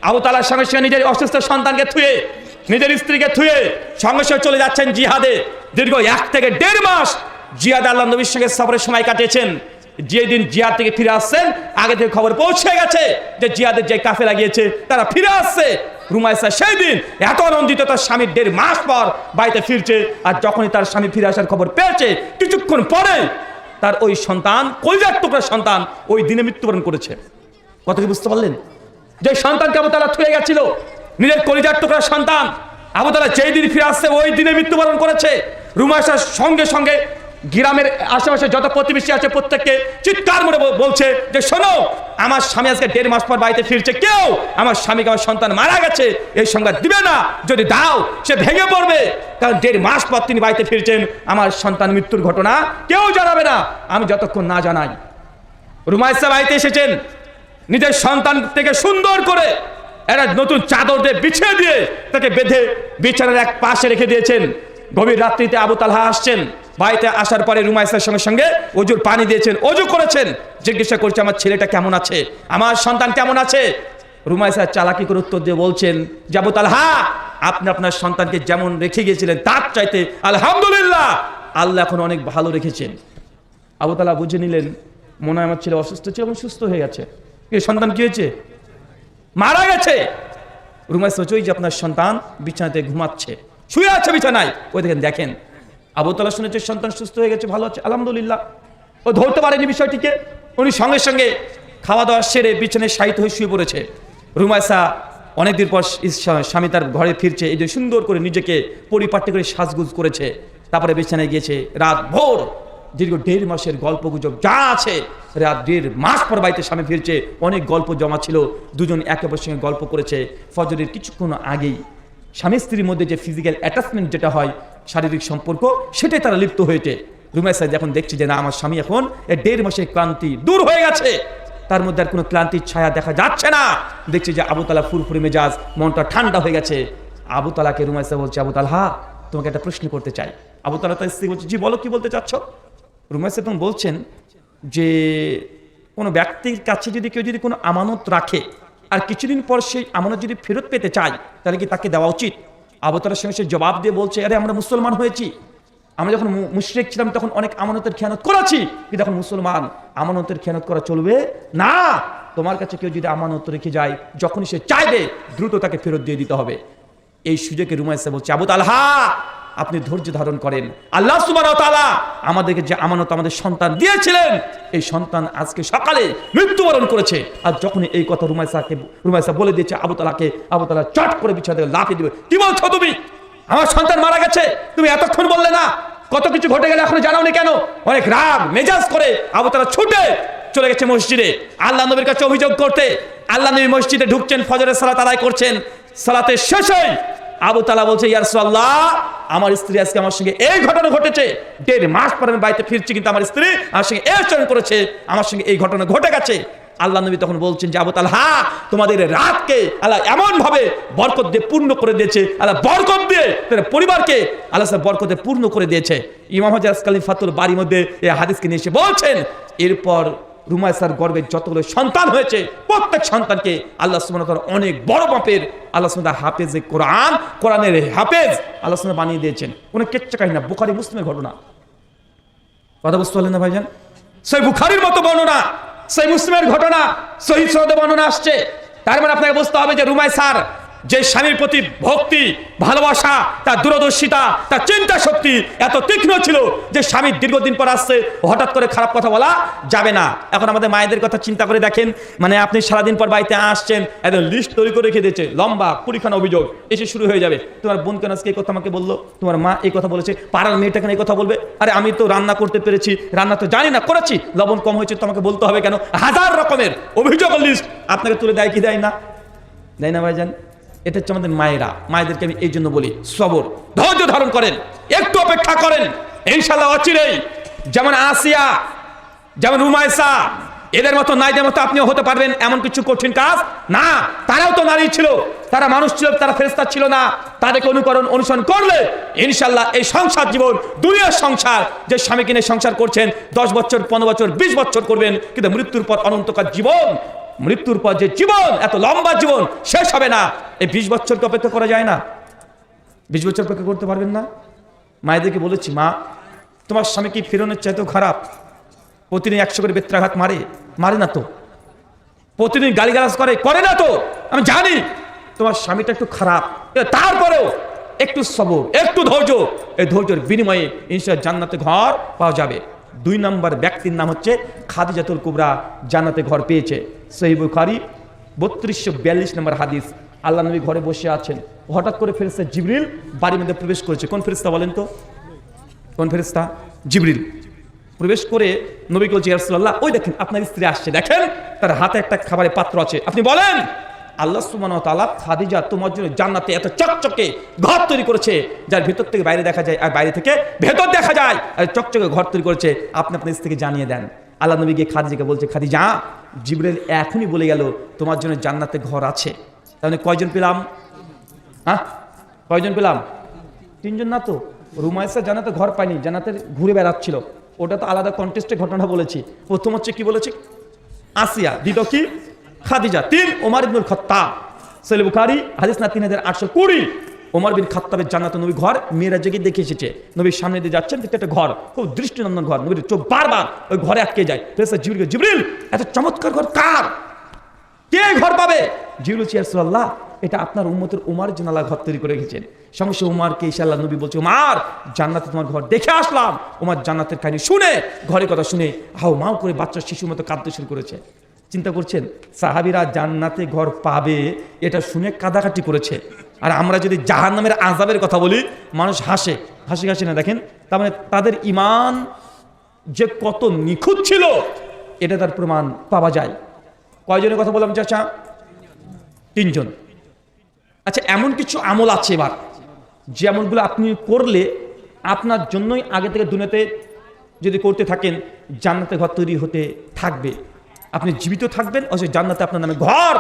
আবু তালহার সঙ্গে সঙ্গে নিজের অসুস্থ সন্তানকে থুয়ে, নিজের স্ত্রীকে থুয়ে সঙ্গে সঙ্গে চলে যাচ্ছেন জিহাদে। দীর্ঘ 1 থেকে 1.5 মাস জিহাদ আল্লাহ নবীর সঙ্গে সফরের সময় কাটিয়েছেন। যেদিন জিহাদ থেকে ফিরে আসছেন, আগে থেকে খবর পৌঁছে গেছে যে জিহাদের যে কাফেলা গিয়েছে তারা ফিরে আসছে। রুমাইসা সেই দিন এত আনন্দিত, তার স্বামী 1.5 মাস পর বাড়িতে ফিরছে। আর যখনই তার স্বামী ফিরে আসার খবর পেয়েছে, কিছুক্ষণ পরে তার ওই সন্তান, কলিজার টুকরা সন্তান, ওই দিনে মৃত্যুবরণ করেছে। কত কি বুঝতে পারলেন? যে সন্তানকে আবু তালহা থুয়ে গেছিল, নিজের কলিজার টুকরা সন্তান, আবু তালহা যেই দিন ফিরে আসছে ওই দিনে মৃত্যুবরণ করেছে। রুমাইসার সঙ্গে সঙ্গে গ্রামের আশেপাশে যত প্রতিবেশী আছে প্রত্যেককে চিৎকার করে বলছে যে, শোনো, আমার স্বামী আজকে 1.5 মাস পর বাড়িতে ফিরছে, কেউ আমার স্বামীকে, আমার সন্তান মারা গেছে এই সংবাদ দিবে না। যদি দাও সে ভেঙে পড়বে, কারণ 1.5 মাস পর তিনি বাড়িতে ফিরছেন, আমার সন্তান মৃত্যুর ঘটনা কেউ জানাবে না আমি যতক্ষণ না জানাই। রুমাইসা বাড়িতে এসেছেন, নিজের সন্তান থেকে সুন্দর করে একটা নতুন চাদর দিয়ে বিছিয়ে দিয়ে তাকে বেঁধে বিছানার এক পাশে রেখে দিয়েছেন। গভীর রাত্রিতে আবু তালহা আসছেন। বাড়িতে আসার পরে রুমাইসার সঙ্গে সঙ্গে অজুর পানি দিয়েছেন, অজু করেছেন। জিজ্ঞাসা করছে, আমার ছেলেটা কেমন আছে, আমার সন্তান কেমন আছে? রুমাইসা চালাকি করে উত্তর দিয়ে বলছেন যে, আবু তালহা আপনি আপনার সন্তানকে যেমন রেখে গিয়েছিলেন তার চাইতে আলহামদুলিল্লাহ আল্লাহ এখন অনেক ভালো রেখেছেন। আবু তালহা বুঝে নিলেন, মনে হয় আমার ছেলে অসুস্থ ছিল এবং সুস্থ হয়ে গেছে। সন্তান কি হয়েছে? মারা গেছে। রুমাইসা হচ্ছে, ওই যে আপনার সন্তান বিছানাতে ঘুমাচ্ছে, শুয়ে আছে বিছানায়, ওই দেখেন। আবু তালহা শুনেছে সন্তান সুস্থ হয়ে গেছে, ভালো আছে, আলহামদুলিল্লাহ। ও ধরতে পারেনি বিষয়টিকে। উনি সঙ্গে সঙ্গে খাওয়া দাওয়া সেরে বিছানায় শায়িত হয়ে শুয়ে পড়েছে। রুমাইসা অনেকদিন পর স্বামী তার ঘরে ফিরছে, এই যে সুন্দর করে নিজেকে পরিপাটি করে সাজগুজ করেছে, তারপরে বিছানায় গিয়েছে। রাত ভোর, দীর্ঘ 1.5 মাসের গল্প গুজব যা আছে, রাত 1.5 মাস পর বাড়িতে স্বামী ফিরছে। অনেক গল্প জমা ছিল, দুজন একে অপরের সঙ্গে গল্প করেছে। ফজরের কিছুক্ষণ আগেই স্বামী স্ত্রীর মধ্যে যে ফিজিক্যাল অ্যাটাচমেন্ট যেটা হয়, শারীরিক সম্পর্ক, সেটাই তারা লিপ্ত হয়েছে। রুমাইসা যখন দেখছে যে না, আমার স্বামী এখন 1.5 মাসের ক্লান্তি দূর হয়ে গেছে, তার মধ্যে আর কোনো ক্লান্তির ছায়া দেখা যাচ্ছে না, দেখছে যে আবু তালহা ফুরফুরে মেজাজ, মনটা ঠান্ডা হয়ে গেছে। আবু তালহাকে রুমাইসা বলছে, আবু তালহা তোমাকে একটা প্রশ্ন করতে চাই। আবু তালহা তার স্ত্রী বলছে, জি বলো, কি বলতে চাচ্ছ? রুমাইসা তখন বলছেন যে, কোনো ব্যক্তির কাছে যদি কেউ যদি কোনো আমানত রাখে, আর কিছুদিন পর সেই আমানত যদি ফেরত পেতে চায় তাহলে কি তাকে দেওয়া উচিত? আবু তালহার সঙ্গে সে জবাব দিয়ে বলছে, আরে আমরা মুসলমান হয়েছি, আমরা যখন মুশরিক ছিলাম তখন অনেক আমানতের খেয়ানত করেছি, কিন্তু এখন মুসলমান, আমানতের খেয়ানত করা চলবে না। তোমার কাছে কেউ যদি আমানত রেখে যায়, যখনই সে চাইবে দ্রুত তাকে ফেরত দিয়ে দিতে হবে। এই সুযোগে রুমাইসা বলছে, আবু তালহা আপনি ধৈর্য ধারণ করেন। আল্লাহ সুবহানাহু ওয়া তাআলা আমাদেরকে যে আমানত আমাদের সন্তান দিয়েছিলেন, এই সন্তান আজকে সকালে মৃত্যুবরণ করেছে। আর যখন এই কথা রুমাইসা বলে দিয়েছে আবু তালহাকে, আবু তালহা চট করে বিছানা থেকে লাফিয়ে দিবে, কি বলছো তুমি? আমার সন্তান মারা গেছে, তুমি এতক্ষণ বললে না? কত কিছু ঘটে গেলে এখনো জানাওনি কেন? অনেক রাগ মেজাজ করে আবু তালহা ছুটে চলে গেছে মসজিদে আল্লাহ নবীর কাছে অভিযোগ করতে। আল্লাহ নবী মসজিদে ঢুকছেন, ফজরের সালাত আদায় করছেন। সালাতের শেষে আবু তালহা বলছে, ইয়া রাসূলুল্লাহ আমার স্ত্রী আজকে আমার সঙ্গে এই ঘটনা ঘটেছে, 1.5 মাস পরে আমি বাড়িতে ফিরছি, কিন্তু আমার স্ত্রী আমার সঙ্গে এই আচরণ করেছে, আমার সঙ্গে এই ঘটনা ঘটে গেছে। আল্লাহ নবী তখন বলছেন যে আবু তালহা তোমাদের রাতকে আল্লাহ এমন ভাবে বরকত দিয়ে পূর্ণ করে দিয়েছে, আল্লাহ বরকত দিয়ে তাদের পরিবারকে আল্লাহ বরকতে পূর্ণ করে দিয়েছে। ইমাম হাজার আসকালী ফাতুল বাড়ির মধ্যে এই হাদিসকে নিয়ে এসে বলছেন, এরপর রুমাইসার গর্ভে যতগুলো সন্তান হয়েছে প্রত্যেক সন্তানকে আল্লাহ সুবহানাহু ওয়া তাআলা অনেক বড় মাপের আল্লাহ সুবহানাহু ওয়া তাআলা হাফেজে কোরআনের হাফেজ আল্লাহ সুবহানাহু ওয়া তাআলা বানিয়ে দিয়েছেন। কোনো কেচ্চা কাহিনী, বুখারী মুসলিমের ঘটনা। কথা বুঝতে পারলেন না ভাইজান? সেই বুখারীর মতো বর্ণনা, সেই মুসলিমের ঘটনা, সহিহ সনদে বর্ণনা আসছে। তার মানে আপনাকে বুঝতে হবে যে রুমাইসার যে স্বামীর প্রতি ভক্তি, ভালোবাসা, তার দূরদর্শিতা, তার চিন্তা শক্তি এত তীক্ষ্ণ ছিল যে স্বামী দীর্ঘদিন পর আসছে, হঠাৎ করে খারাপ কথা বলা যাবে না। এখন আমাদের মায়েদের কথা চিন্তা করে দেখেন, মানে আপনি সারাদিন পর বাড়িতে আসছেন, একদম লিস্ট তৈরি করে রেখে দিয়েছে, লম্বা 20খানা অভিযোগ এসে শুরু হয়ে যাবে। তোমার বোন কেন আজকে এই কথা আমাকে বললো, তোমার মা এই কথা বলেছে, পাড়ার মেয়েটা কেন এই কথা বলবে, আরে আমি তো রান্না করতে পেরেছি, রান্না তো জানি না, করেছি, লবণ কম হয়েছে তোমাকে বলতে হবে কেন? হাজার রকমের অভিযোগ লিস্ট আপনাকে তুলে দেয় কি দেয় না? দেয় না ভাইজান? এটা হচ্ছে আমাদের মায়েরা। মায়েদেরকে আমি এই জন্য বলি, সবর, ধৈর্য ধারণ করেন, একটু অপেক্ষা করেন, ইনশাআল্লাহ অচিরেই যেমন আসিয়া, যেমন রুমাইসা, এদের মতো নারীদের মতো আপনিও হতে পারবেন। এমন কিছু কঠিন কাজ না। তারাও তো নারী ছিল, তারা মানুষ ছিল, তারা ফেরেশতা ছিল না। তাদেরকে অনুসরণ করলে ইনশাআল্লাহ এই সংসার জীবন, দুনিয়ার সংসার, যে স্বামী কিনে সংসার করছেন 10 বছর, 15 বছর, 20 বছর করবেন, কিন্তু মৃত্যুর পর অনন্তকাল জীবন, মৃত্যুর পর যে জীবন, এত লম্বা জীবন শেষ হবে না। এই 20 বছরকে অপেক্ষা করা যায় না? 20 বছর অপেক্ষা করতে পারবেন না? মায়েদেরকে বলেছি, মা তোমার স্বামী কি ফিরনের চাইতেও খারাপ? প্রতিদিন 100 করে বেত্রাঘাত মারে না তো? প্রতিদিন গালিগালাজ করে না তো? আমি জানি তোমার স্বামীটা একটু খারাপ, তারপরেও একটু সবর, একটু ধৈর্য, এই ধৈর্যের বিনিময়ে ইনশাআল্লাহ জান্নাতে ঘর পাওয়া যাবে। 2 নম্বর ব্যক্তির নাম হচ্ছে খাদিজাতুল কুবরা, জান্নাতে ঘর পেয়েছে। সহিহ বুখারী 3242 নম্বর হাদিস। আল্লাহ নবী ঘরে বসে আছেন, হঠাৎ করে ফেরেশতা জিবরিল বাড়ির মধ্যে প্রবেশ করেছে। কোন ফেরেশতা বলেন তো? কোন ফেরেশতা? জিবরিল প্রবেশ করে নবীকে বলছে, ইয়া রাসূলুল্লাহ ওই দেখেন আপনার স্ত্রী আসছে, দেখেন তার হাতে একটা খাবারের পাত্র আছে, আপনি বলেন আল্লাহ সুবহানাহু ওয়া তাআলা খাদিজা তোমার জন্য জান্নাতে এত চকচকে ঘর তৈরি করেছে, যার ভেতর থেকে বাইরে দেখা যায় আর বাইরে থেকে ভেতর দেখা যায়, আর চকচকে ঘর তৈরি করেছে, আপনি আপনার স্ত্রীকে জানিয়ে দেন। আল্লাহ নবী গিয়ে খাদিজাকে বলছে, খাদিজা জিবরিল এখনই বলে গেল তোমার জন্য জান্নাতে ঘর আছে। তাহলে কয়জন পেলাম? কয়জন পেলাম? 3 জন না তো? রুমাইসা জান্নাতে ঘর পায়নি, জান্নাতে ঘুরে বেড়াচ্ছিল, ওটা তো আলাদা কন্টেস্টের ঘটনা বলেছি। প্রথম হচ্ছে কি বলেছি? আসিয়া, দ্বিতীয় কি? খাদিজা, 3 ওমর ইবনুল খাত্তাব। সহিহ বুখারী হাদিস না 3820। ওমর বিন খাত্তাবের জান্নাতে নবী ঘর মিরাজে গিয়ে দেখে এসেছে। নবীর সামনে দিয়ে যাচ্ছেন, দেখতে একটা ঘর, খুব দৃষ্টিনন্দন ঘর, নবীর চোখ বারবার ওই ঘরে আটকে যায়। জিবরিল এত চমৎকার ঘর কার? কে ঘর পাবে? জিবরিল বলছে, ইয়া রাসূলুল্লাহ এটা আপনার উম্মতের উমর জন্য আল্লাহ ঘর তৈরি করে রেখেছেন। সঙ্গে উমারকে ইনশাআল্লাহ নবী বলছে, উমার জান্নাতে তোমার ঘর দেখে আসলাম। উমার জান্নাতের কাহিনী শুনে, ঘরের কথা শুনে হাও মাও করে বাচ্চা শিশুর মতো কাঁদতে শুরু করেছে। চিন্তা করছেন সাহাবীরা জান্নাতে ঘর পাবে এটা শুনে কাঁদাকাটি করেছে। আর আমরা যদি জাহান্নামের আযাবের কথা বলি, মানুষ হাসে না। দেখেন তার মানে তাদের ঈমান যে কত নিখুঁত ছিল এটা তার প্রমাণ পাওয়া যায়। কয়জনের কথা বললাম চাচা? 3 জন। আচ্ছা, এমন কিছু আমল আছে এবার যে আমলগুলো আপনি করলে আপনার জন্যই আগে থেকে দুনিয়াতে যদি করতে থাকেন জান্নাতে ঘর তৈরি হতে থাকবে। আপনি জীবিত থাকবেন, অবশ্যই জান্নাতে আপনার নামে ঘর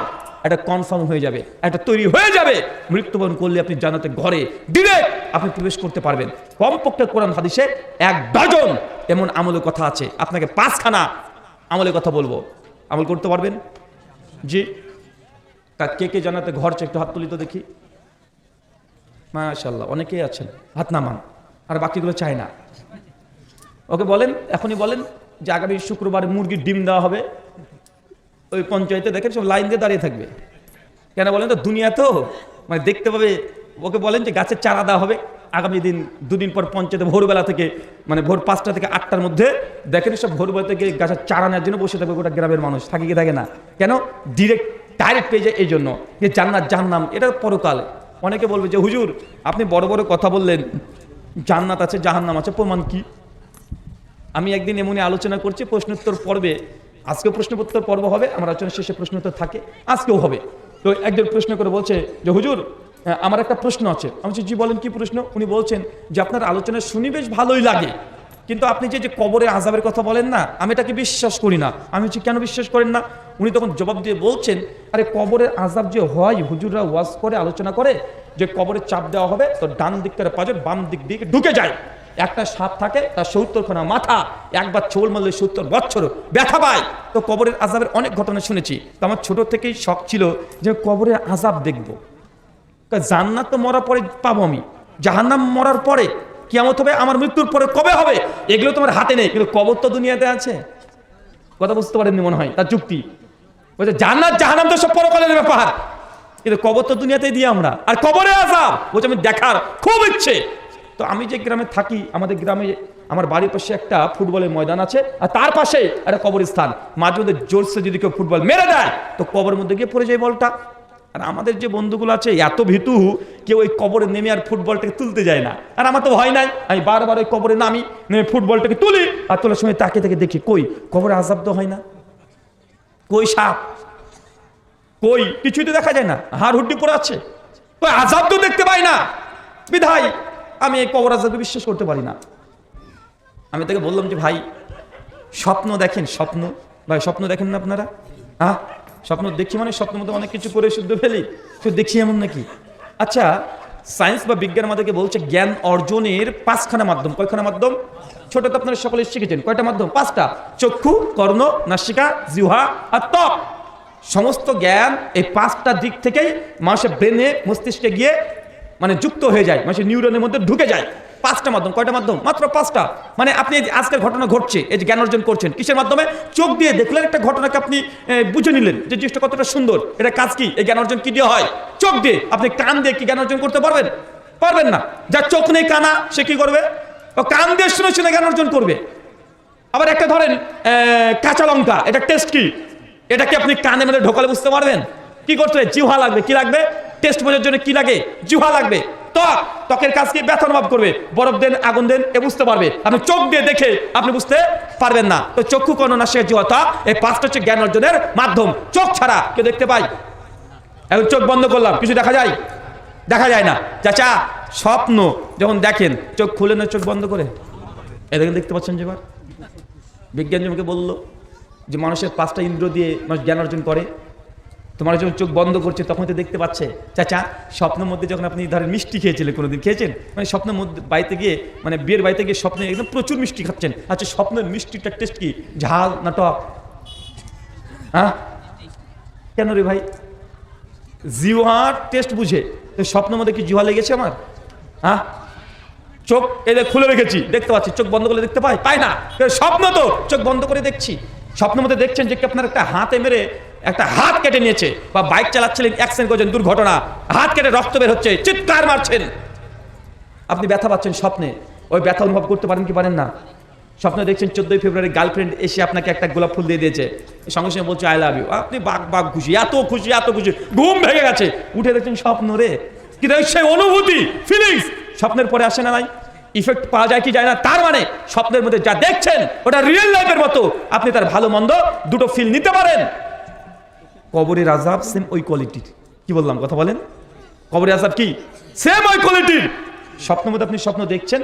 একটা কনফার্ম হয়ে যাবে, একটা তৈরি হয়ে যাবে। মৃত্যুবরণ করলে আপনি জান্নাতে ঘরে ডিরেক্ট আপনি প্রবেশ করতে পারবেন। কমপক্ষে কোরআন হাদিসে 1 ডজন এমন আমলের কথা আছে। আপনাকে 5খানা আমলের কথা বলবো, আমল করতে পারবেন? জি তা কে কে জান্নাতে ঘর চাই একটু হাত তুলি তো দেখি। মাশাআল্লাহ, অনেকেই আছেন, হাত নামান। আর বাকিগুলো চায় না। ওকে বলেন, এখনই বলেন যে আগামী শুক্রবার মুরগির ডিম দেওয়া হবে। ওই পঞ্চায়েতে দেখেন সব লাইন দিয়ে দাঁড়িয়ে থাকবে। কেন বলেন তো, দুনিয়া তো মানে দেখতে পাবে। ওকে বলেন যে গাছের চারা দেওয়া হবে আগামী দিন, দুদিন পর পঞ্চায়েতে ভোরবেলা থেকে, মানে ভোর 5টা থেকে 8টার মধ্যে দেখেন সব ভোরবেলা থেকে গাছের চারা নেওয়ার জন্য বসে থাকবে গোটা গ্রামের মানুষ। থাকে কি থাকে না? কেন? ডাইরেক্ট পেয়ে যায় এই জন্য যে জান্নাত জাহান্নাম এটা পরকাল। অনেকে বলবে যে হুজুর আপনি বড় বড় কথা বললেন, জান্নাত আছে জাহান্নাম আছে, প্রমাণ কি? আমি একদিন এমনই আলোচনা করছি প্রশ্নোত্তর পর্বে, আজকেও প্রশ্নোত্তর পর্ব হবে, আমার আলোচনা শেষে প্রশ্নোত্তর থাকে, আজকেও হবে। তো একজন প্রশ্ন করে বলছে যে হুজুর আমার একটা প্রশ্ন আছে। আমি বলছি জি বলেন, কি প্রশ্ন? উনি বলছেন যে আপনার আলোচনা শুনি বেশ ভালোই লাগে, কিন্তু আপনি যে কবরে আযাবের কথা বলেন না, আমি এটাকে বিশ্বাস করি না। আমি বলছি কেন বিশ্বাস করেন না? উনি তখন জবাব দিয়ে বলছেন, আরে কবরের আযাব যে হয়, হুজুররা ওয়াজ করে আলোচনা করে যে কবরে চাপ দেওয়া হবে, তো ডান দিক থেকে পাঁচজন, বাম দিক দিকে ঢুকে যায়। একটা সাপ থাকে, তার 70খানা মাথা, একবার ছোল মারলে 70 বছর ব্যথা পায়। তো কবরের আযাবের অনেক ঘটনা শুনেছি। তো আমার ছোট থেকেই শখ ছিল যে কবরের আযাব দেখবো। জান্নাত তো মরার পরে পাবো আমি, জাহান্নাম মরার পরে, কিয়ামত হবে আমার মৃত্যুর পরে কবে হবে এগুলো তোমার হাতে নেই, কিন্তু কবর তো দুনিয়াতে আছে। কথা বুঝতে পারেননি মনে হয় তার যুক্তি। বলছে জান্নাত জাহান্নাম তো সব পরকালের ব্যাপার, কিন্তু কবর তো দুনিয়াতেই দিই আমরা। আর কবরে আযাব বলছে আমি দেখার খুব ইচ্ছে। তো আমি যে গ্রামে থাকি, আমাদের গ্রামে আমার বাড়ির পাশে একটা ফুটবলের ময়দান আছে, আর তার পাশে একটা কবরস্থান। মাঝে মধ্যে জোরসে যদি কেউ ফুটবল মেরে দেয় তো কবরের মধ্যে গিয়ে পড়ে যায় বলটা। আর আমাদের যে বন্ধুগুলো আছে এত ভীতু, কেউ ওই কবরে নেমে আর ফুটবলটাকে তুলতে যায় না। আর আমার তো ভয় নাই, আমি বারবার ওই কবরে নামি, নেমে ফুটবলটাকে তুলি, আর তোলার সময় তাকে তাকে দেখি কই কবরে আযাব তো হয় না, কই সাপ, কই কিছুই তো দেখা যায় না, হাড় হুড্ডি পড়ে আছে, ওই আযাব তো দেখতে পাই না। বিধায় আমি এই কবর আযাবকে বিশ্বাস করতে পারি না। আমি তাকে বললাম যে ভাই স্বপ্ন দেখেন, স্বপ্ন ভাই স্বপ্ন দেখেন না আপনারা? হ্যাঁ স্বপ্ন দেখি, মানে স্বপ্ন মতো অনেক কিছু করে শুদ্ধ ফেলি, তো দেখি এমন নাকি? আচ্ছা সায়েন্স বা বিজ্ঞান আমাদেরকে বলছে জ্ঞান অর্জনের 5খানা মাধ্যম। কয়খানা মাধ্যম? ছোট তো আপনারা সকলে শিখেছেন, কয়টা মাধ্যম? 5টা। চক্ষু, কর্ণ, নাসিকা, জিহ্বা আর ত্বক। সমস্ত জ্ঞান এই 5টা দিক থেকেই মানুষের ব্রেনে, মস্তিষ্কে গিয়ে মানে যুক্ত হয়ে যায়, মানুষের নিউরনের মধ্যে ঢুকে যায়। 5টা মাধ্যম। কয়টা মাধ্যম? মাত্র 5টা। মানে আপনি আজকের ঘটনা ঘটছে, এই যে জ্ঞান অর্জন করছেন কিসের মাধ্যমে? চোখ দিয়ে দেখলেন একটা ঘটনাকে, আপনি বুঝে নিলেন যে জিনিসটা কতটা সুন্দর, এটা কাজ কি, এই জ্ঞান অর্জন কি দিয়ে হয়? চোখ দিয়ে। আপনি কান দিয়ে কি জ্ঞান অর্জন করতে পারবেন? পারবেন না। যার চোখ নেই কানা, সে কি করবে? ও কান দিয়ে শুনে শুনে জ্ঞান অর্জন করবে। আবার একটা ধরেন কাঁচা লঙ্কা, এটা টেস্ট কি, এটাকে আপনি কানে মেরে ঢোকালে বুঝতে পারবেন? কি করতে হবে? জিহ্বা লাগবে। কি লাগবে? টেস্ট বোঝার জন্য কি লাগে? জিহ্বা লাগবে। ত্বকের কাজ কি? ব্যথা অনুভব করবে। বরফ দেন, আগুন দেন, এ বুঝতে পারবে। আপনি চোখ দিয়ে দেখে আপনি বুঝতে পারবেন না। তো চক্ষু, কর্ণ, নাসিকা, জিহ্বা, এই 5টা হচ্ছে জ্ঞান অর্জনের মাধ্যম। চোখ ছাড়া কেউ দেখতে পাই? এখন চোখ বন্ধ করলাম, কিছু দেখা যায়? দেখা যায় না। চাচা স্বপ্ন যখন দেখেন চোখ খুলে না চোখ বন্ধ করে, এ দেখেন দেখতে পাচ্ছেন যে এবার বিজ্ঞান জমকে বললো যে মানুষের 5টা ইন্দ্র দিয়ে মানুষ জ্ঞান অর্জন করে। তোমার যখন চোখ বন্ধ করছে তখন তো দেখতে পাচ্ছে। চাচা স্বপ্নের মধ্যে যখন আপনি ধরেন মিষ্টি খেয়েছিলেন, কোনোদিন খেয়েছেন? মানে স্বপ্নের মধ্যে বাড়িতে গিয়ে, মানে বিয়ের বাড়িতে গিয়ে স্বপ্নে একদম প্রচুর মিষ্টি খাচ্ছেন। আচ্ছা স্বপ্নের মিষ্টিটার টেস্ট কি? ঝাল না টক? হ্যাঁ কেন রে ভাই? জিহ্বার টেস্ট বুঝে। তো স্বপ্নের মধ্যে কি জিহ্বা লেগেছে আমার? হ্যাঁ চোখ এদের খুলে রেখেছি, দেখতে পাচ্ছি, চোখ বন্ধ করে দেখতে পাই না। স্বপ্ন তো চোখ বন্ধ করে দেখছি। স্বপ্নের মধ্যে দেখছেন যে আপনার একটা হাতে মেরে একটা হাত কেটে নিয়েছে, বা বাইক চালাচ্ছিলেন, অ্যাক্সিডেন্ট করেছেন, দুর্ঘটনা, হাত কেটে রক্ত বের হচ্ছে, চিৎকার মারছেন, আপনি ব্যথা পাচ্ছেন স্বপ্নে। ওই ব্যথা অনুভব করতে পারেন কি পারেন না? স্বপ্নে দেখছেন 14ই ফেব্রুয়ারি গার্লফ্রেন্ড এসে আপনাকে একটা গোলাপ ফুল দিয়ে দিয়েছে, সঙ্গে সঙ্গে বলছে আই লাভ ইউ, আপনি বাঘ খুশি, এত খুশি, এত খুশি, ঘুম ভেঙে গেছে, উঠে দেখছেন স্বপ্ন রে। কিন্তু সেই অনুভূতি, ফিলিংস স্বপ্নের পরে আসে না? নাই ইফেক্ট পাওয়া যায় কি যায় না? তার মানে স্বপ্নের মধ্যে যা দেখছেন ওটা রিয়েল লাইফের মতো, আপনি তার ভালো মন্দ দুটো ফিল নিতে পারেন। কবরের আযাব সেম ওই কোয়ালিটির। কি বললাম? কথা বলেন। কবরের আযাব কি? সেম ওই কোয়ালিটির। স্বপ্নের মধ্যে আপনি স্বপ্ন দেখছেন,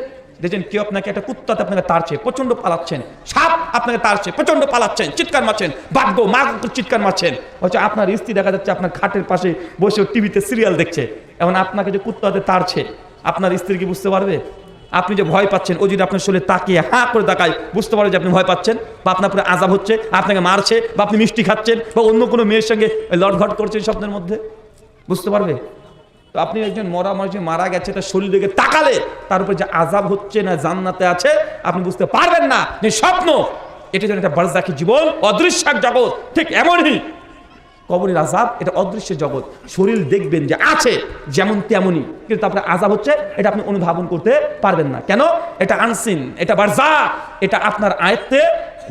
কেউ আপনাকে একটা কুত্তাতে আপনাকে তাড়ছে, প্রচন্ড পালাচ্ছেন, সাপ আপনাকে তাড়ছে, প্রচন্ড পালাচ্ছেন, চিৎকার মারছেন, বাগ্য মা চিৎকার মারছেন, হচ্ছে আপনার স্ত্রী দেখা যাচ্ছে আপনার খাটের পাশে বসে টিভিতে সিরিয়াল দেখছে। এখন আপনাকে যে কুত্তাতে তাড়ছে, আপনার স্ত্রী কি বুঝতে পারবে? আপনি যে ভয় পাচ্ছেন, ও যদি আপনার শরীরে তাকিয়ে হাঁ করে তাকায়, বুঝতে পারবে যে আপনি ভয় পাচ্ছেন, বা আপনার পুরো আযাব হচ্ছে, আপনাকে মারছে, বা আপনি মিষ্টি খাচ্ছেন, বা অন্য কোনো মেয়ের সঙ্গে লটঘট করছেন স্বপ্নের মধ্যে, বুঝতে পারবে। তো আপনি একজন মরা মানুষ মারা গেছে, তার শরীর দিকে তাকালে তার উপরে যে আযাব হচ্ছে না জান্নাতে আছে, আপনি বুঝতে পারবেন না যে স্বপ্ন। এটা যেন একটা বারজাখী জীবন, অদৃশ্য জগৎ, ঠিক এমনই কবরের আযাব এটা অদৃশ্য জগৎ। শরীর দেখবেন যে আছে যেমন তেমনই, কিন্তু আপনার আযাব হচ্ছে এটা আপনি অনুধাবন করতে পারবেন না। কেন? এটা আনসিন, এটা বারজাখ, এটা আপনার আয়ত্তে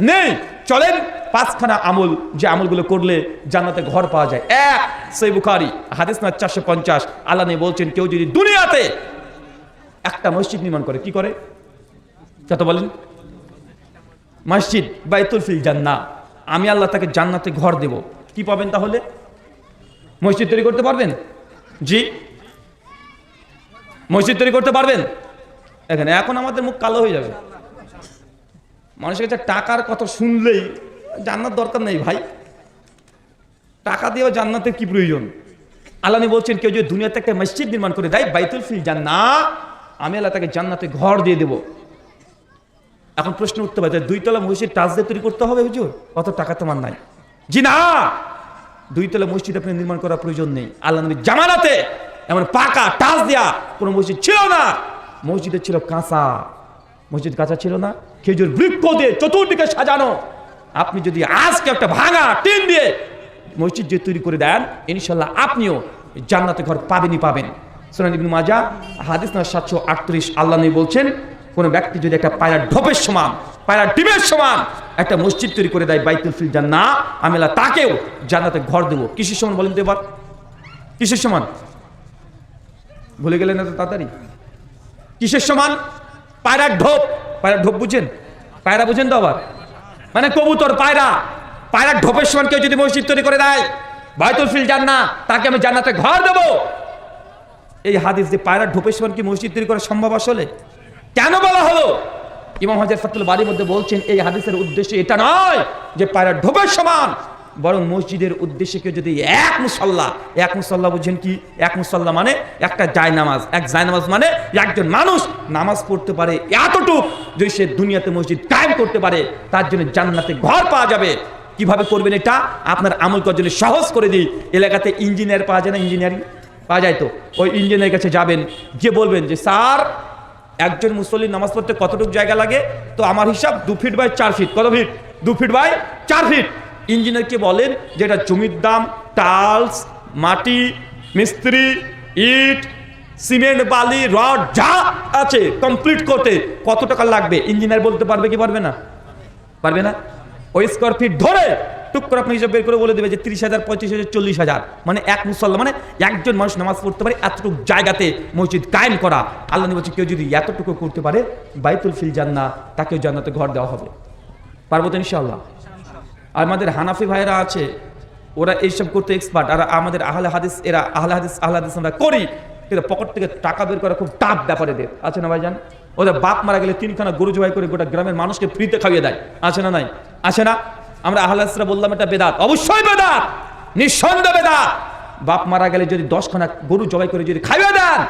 নেই। চলেন 5খানা আমল, যে আমলগুলো করলে জান্নাতে ঘর পাওয়া যায়। এক, সহিহ বুখারী হাদিস নাম্বার 450, আল্লাহ নবী বলছেন, কেউ যদি দুনিয়াতে একটা মসজিদ নির্মাণ করে, কি করে? কত বলেন? মসজিদ, বাইতুল ফিল জান্নাহ, আমি আল্লাহ তাকে জান্নাতে ঘর দেব। কি পাবেন তাহলে? মসজিদ তৈরি করতে পারবেন? জি, মসজিদ তৈরি করতে পারবেন? এখানে এখন আমাদের মুখ কালো হয়ে যাবে। মানুষের কাছে টাকার কথা শুনলেই জান্নাত দরকার নেই ভাই, টাকা দিয়েও জান্নাতের কি প্রয়োজন? আল্লাহ নবী বলছেন, কেউ যদি দুনিয়াতে একটা মসজিদ নির্মাণ করে দেয়, বাইতুল ফিল জান্নাহ, আমি আল্লাহ তাকে জান্নাতে ঘর দিয়ে দেব। এখন প্রশ্ন উঠতে পারে, 2 তলা মসজিদ টাচ দিয়ে তৈরি করতে হবে হুজুর? অত টাকা তোমার নাই। জি না, 2 তলা মসজিদ আপনি নির্মাণ করার প্রয়োজন নেই। আল্লাহ নবীর জামানাতে এমন পাকা টাচ দেয়া কোনো মসজিদ ছিল না। মসজিদে ছিল কাঁচা, মসজিদ কাঁচা ছিল না, খেজুর বৃক্ষ দিয়ে চতুর্দিকে সাজানো। আপনি যদি আজকে একটা ভাঙা টিন দিয়ে মসজিদ যে তৈরি করে দেন, ইনশাল্লাহ আপনিও জান্নাতে ঘর পাবেনই পাবেন। সুনান ইবনে মাজাহ হাদিস নাম্বার 738, আল্লাহ নবী বলছেন, কোন ব্যক্তি যদি একটা পায়রা ঢোপের সমান, পায়রা ডিমের সমান একটা মসজিদ তৈরি করে দেয়, বাইতুল ফিল জান্নাহ, আমি আল্লাহ তাকেও জান্নাতে ঘর দেব। কিসের সমান বলেন তো এবার? কিসের সমান? ভুলে গেলেন এত তাড়াতাড়ি? কিসের সমান? পায়রার ঢোপ। পায়রার ঢোপ বুঝেন? পায়রা বুঝেন তো আবার? মানে কবুতর, পায়রা, পায়রার ঢোপের সমান কেউ যদি মসজিদ তৈরি করে দেয়, বাইতুল ফিল জান্নাহ, তাকে আমি জান্নাতে ঘর দেব। এই হাদিস যে পায়রার ঢোপের সমান কি মসজিদ তৈরি করা সম্ভব আসলে? কেন বলা হলো? ইমাম হাজার ফাতুল বারীর মধ্যে বলছেন, এই হাদিসের উদ্দেশ্য এটা নয় যে পায়রার ঢোপের সমান, বরং মসজিদের উদ্দেশ্যে কেউ যদি এক মুসাল্লা বুঝছেন কি? এক মুসাল্লা মানে একটা জায়নামাজ, এক জায়নামাজ মানে একজন মানুষ নামাজ পড়তে পারে এতটুকু, যদি সে দুনিয়াতে মসজিদ কায়েম করতে পারে, তার জন্য জান্নাতে ঘর পাওয়া যাবে। কিভাবে করবেন এটা? আপনার আমল করার জন্য সহজ করে দিই। এলাকাতে ইঞ্জিনিয়ার পাওয়া যায় না? ইঞ্জিনিয়ারিং পাওয়া যায় তো? ওই ইঞ্জিনিয়ারের কাছে যাবেন, গিয়ে বলবেন যে, স্যার, একজন মুসল্লির নামাজ পড়তে কতটুকু জায়গা লাগে? তো আমার হিসাব 2 ফিট বাই 4 ফিট। কত ফিট? 2 feet by 4 feet. ইঞ্জিনিয়ারকে বলেন যে এটা জমির দাম, টাইলস, মাটি, মিস্ত্রি, ইট, সিমেন্ট, বালি, রড যা আছে কমপ্লিট করতে কত টাকা লাগবে। ইঞ্জিনিয়ার বলতে পারবে কি পারবে না? পারবে না। ওই স্কোয়ার ফিট ধরে টুক করে আপনি হিসাব বের করে বলে দেবে যে 30,000, 35,000, 40,000, মানে এক মুসল্লা মানে একজন মানুষ নামাজ পড়তে পারে এতটুকু জায়গাতে মসজিদ কায়েম করা। আল্লাহ নবী বলছে, কেউ যদি এতটুকু করতে পারে, বাইতুল ফিল জান্নাহ, তাকেও জান্নাতে ঘর দেওয়া হবে। পারবো তো ইনশাআল্লাহ? আর আমাদের হানাফি ভাইরা আছে, ওরা এইসব করতে এক্সপার্ট। আর আমাদের আহলে হাদিস, এরা আহলে হাদিস আমরা করি, কিন্তু পকেট থেকে টাকা বের করা খুব টাফ ব্যাপার এদের, আছে না ভাইজান? ওদের বাপ মারা গেলে 3খানা গরু জবাই করে গোটা গ্রামের মানুষকে ফ্রিতে খাইয়ে দেয়, আছে না নাই? আছে না? আমরা আহলে হাদিসরা বললাম এটা বেদাত, অবশ্যই বেদাত, নিঃসন্দেহ বেদাত। বাপ মারা গেলে যদি 10খানা গরু জবাই করে যদি খাইয়ে দেন,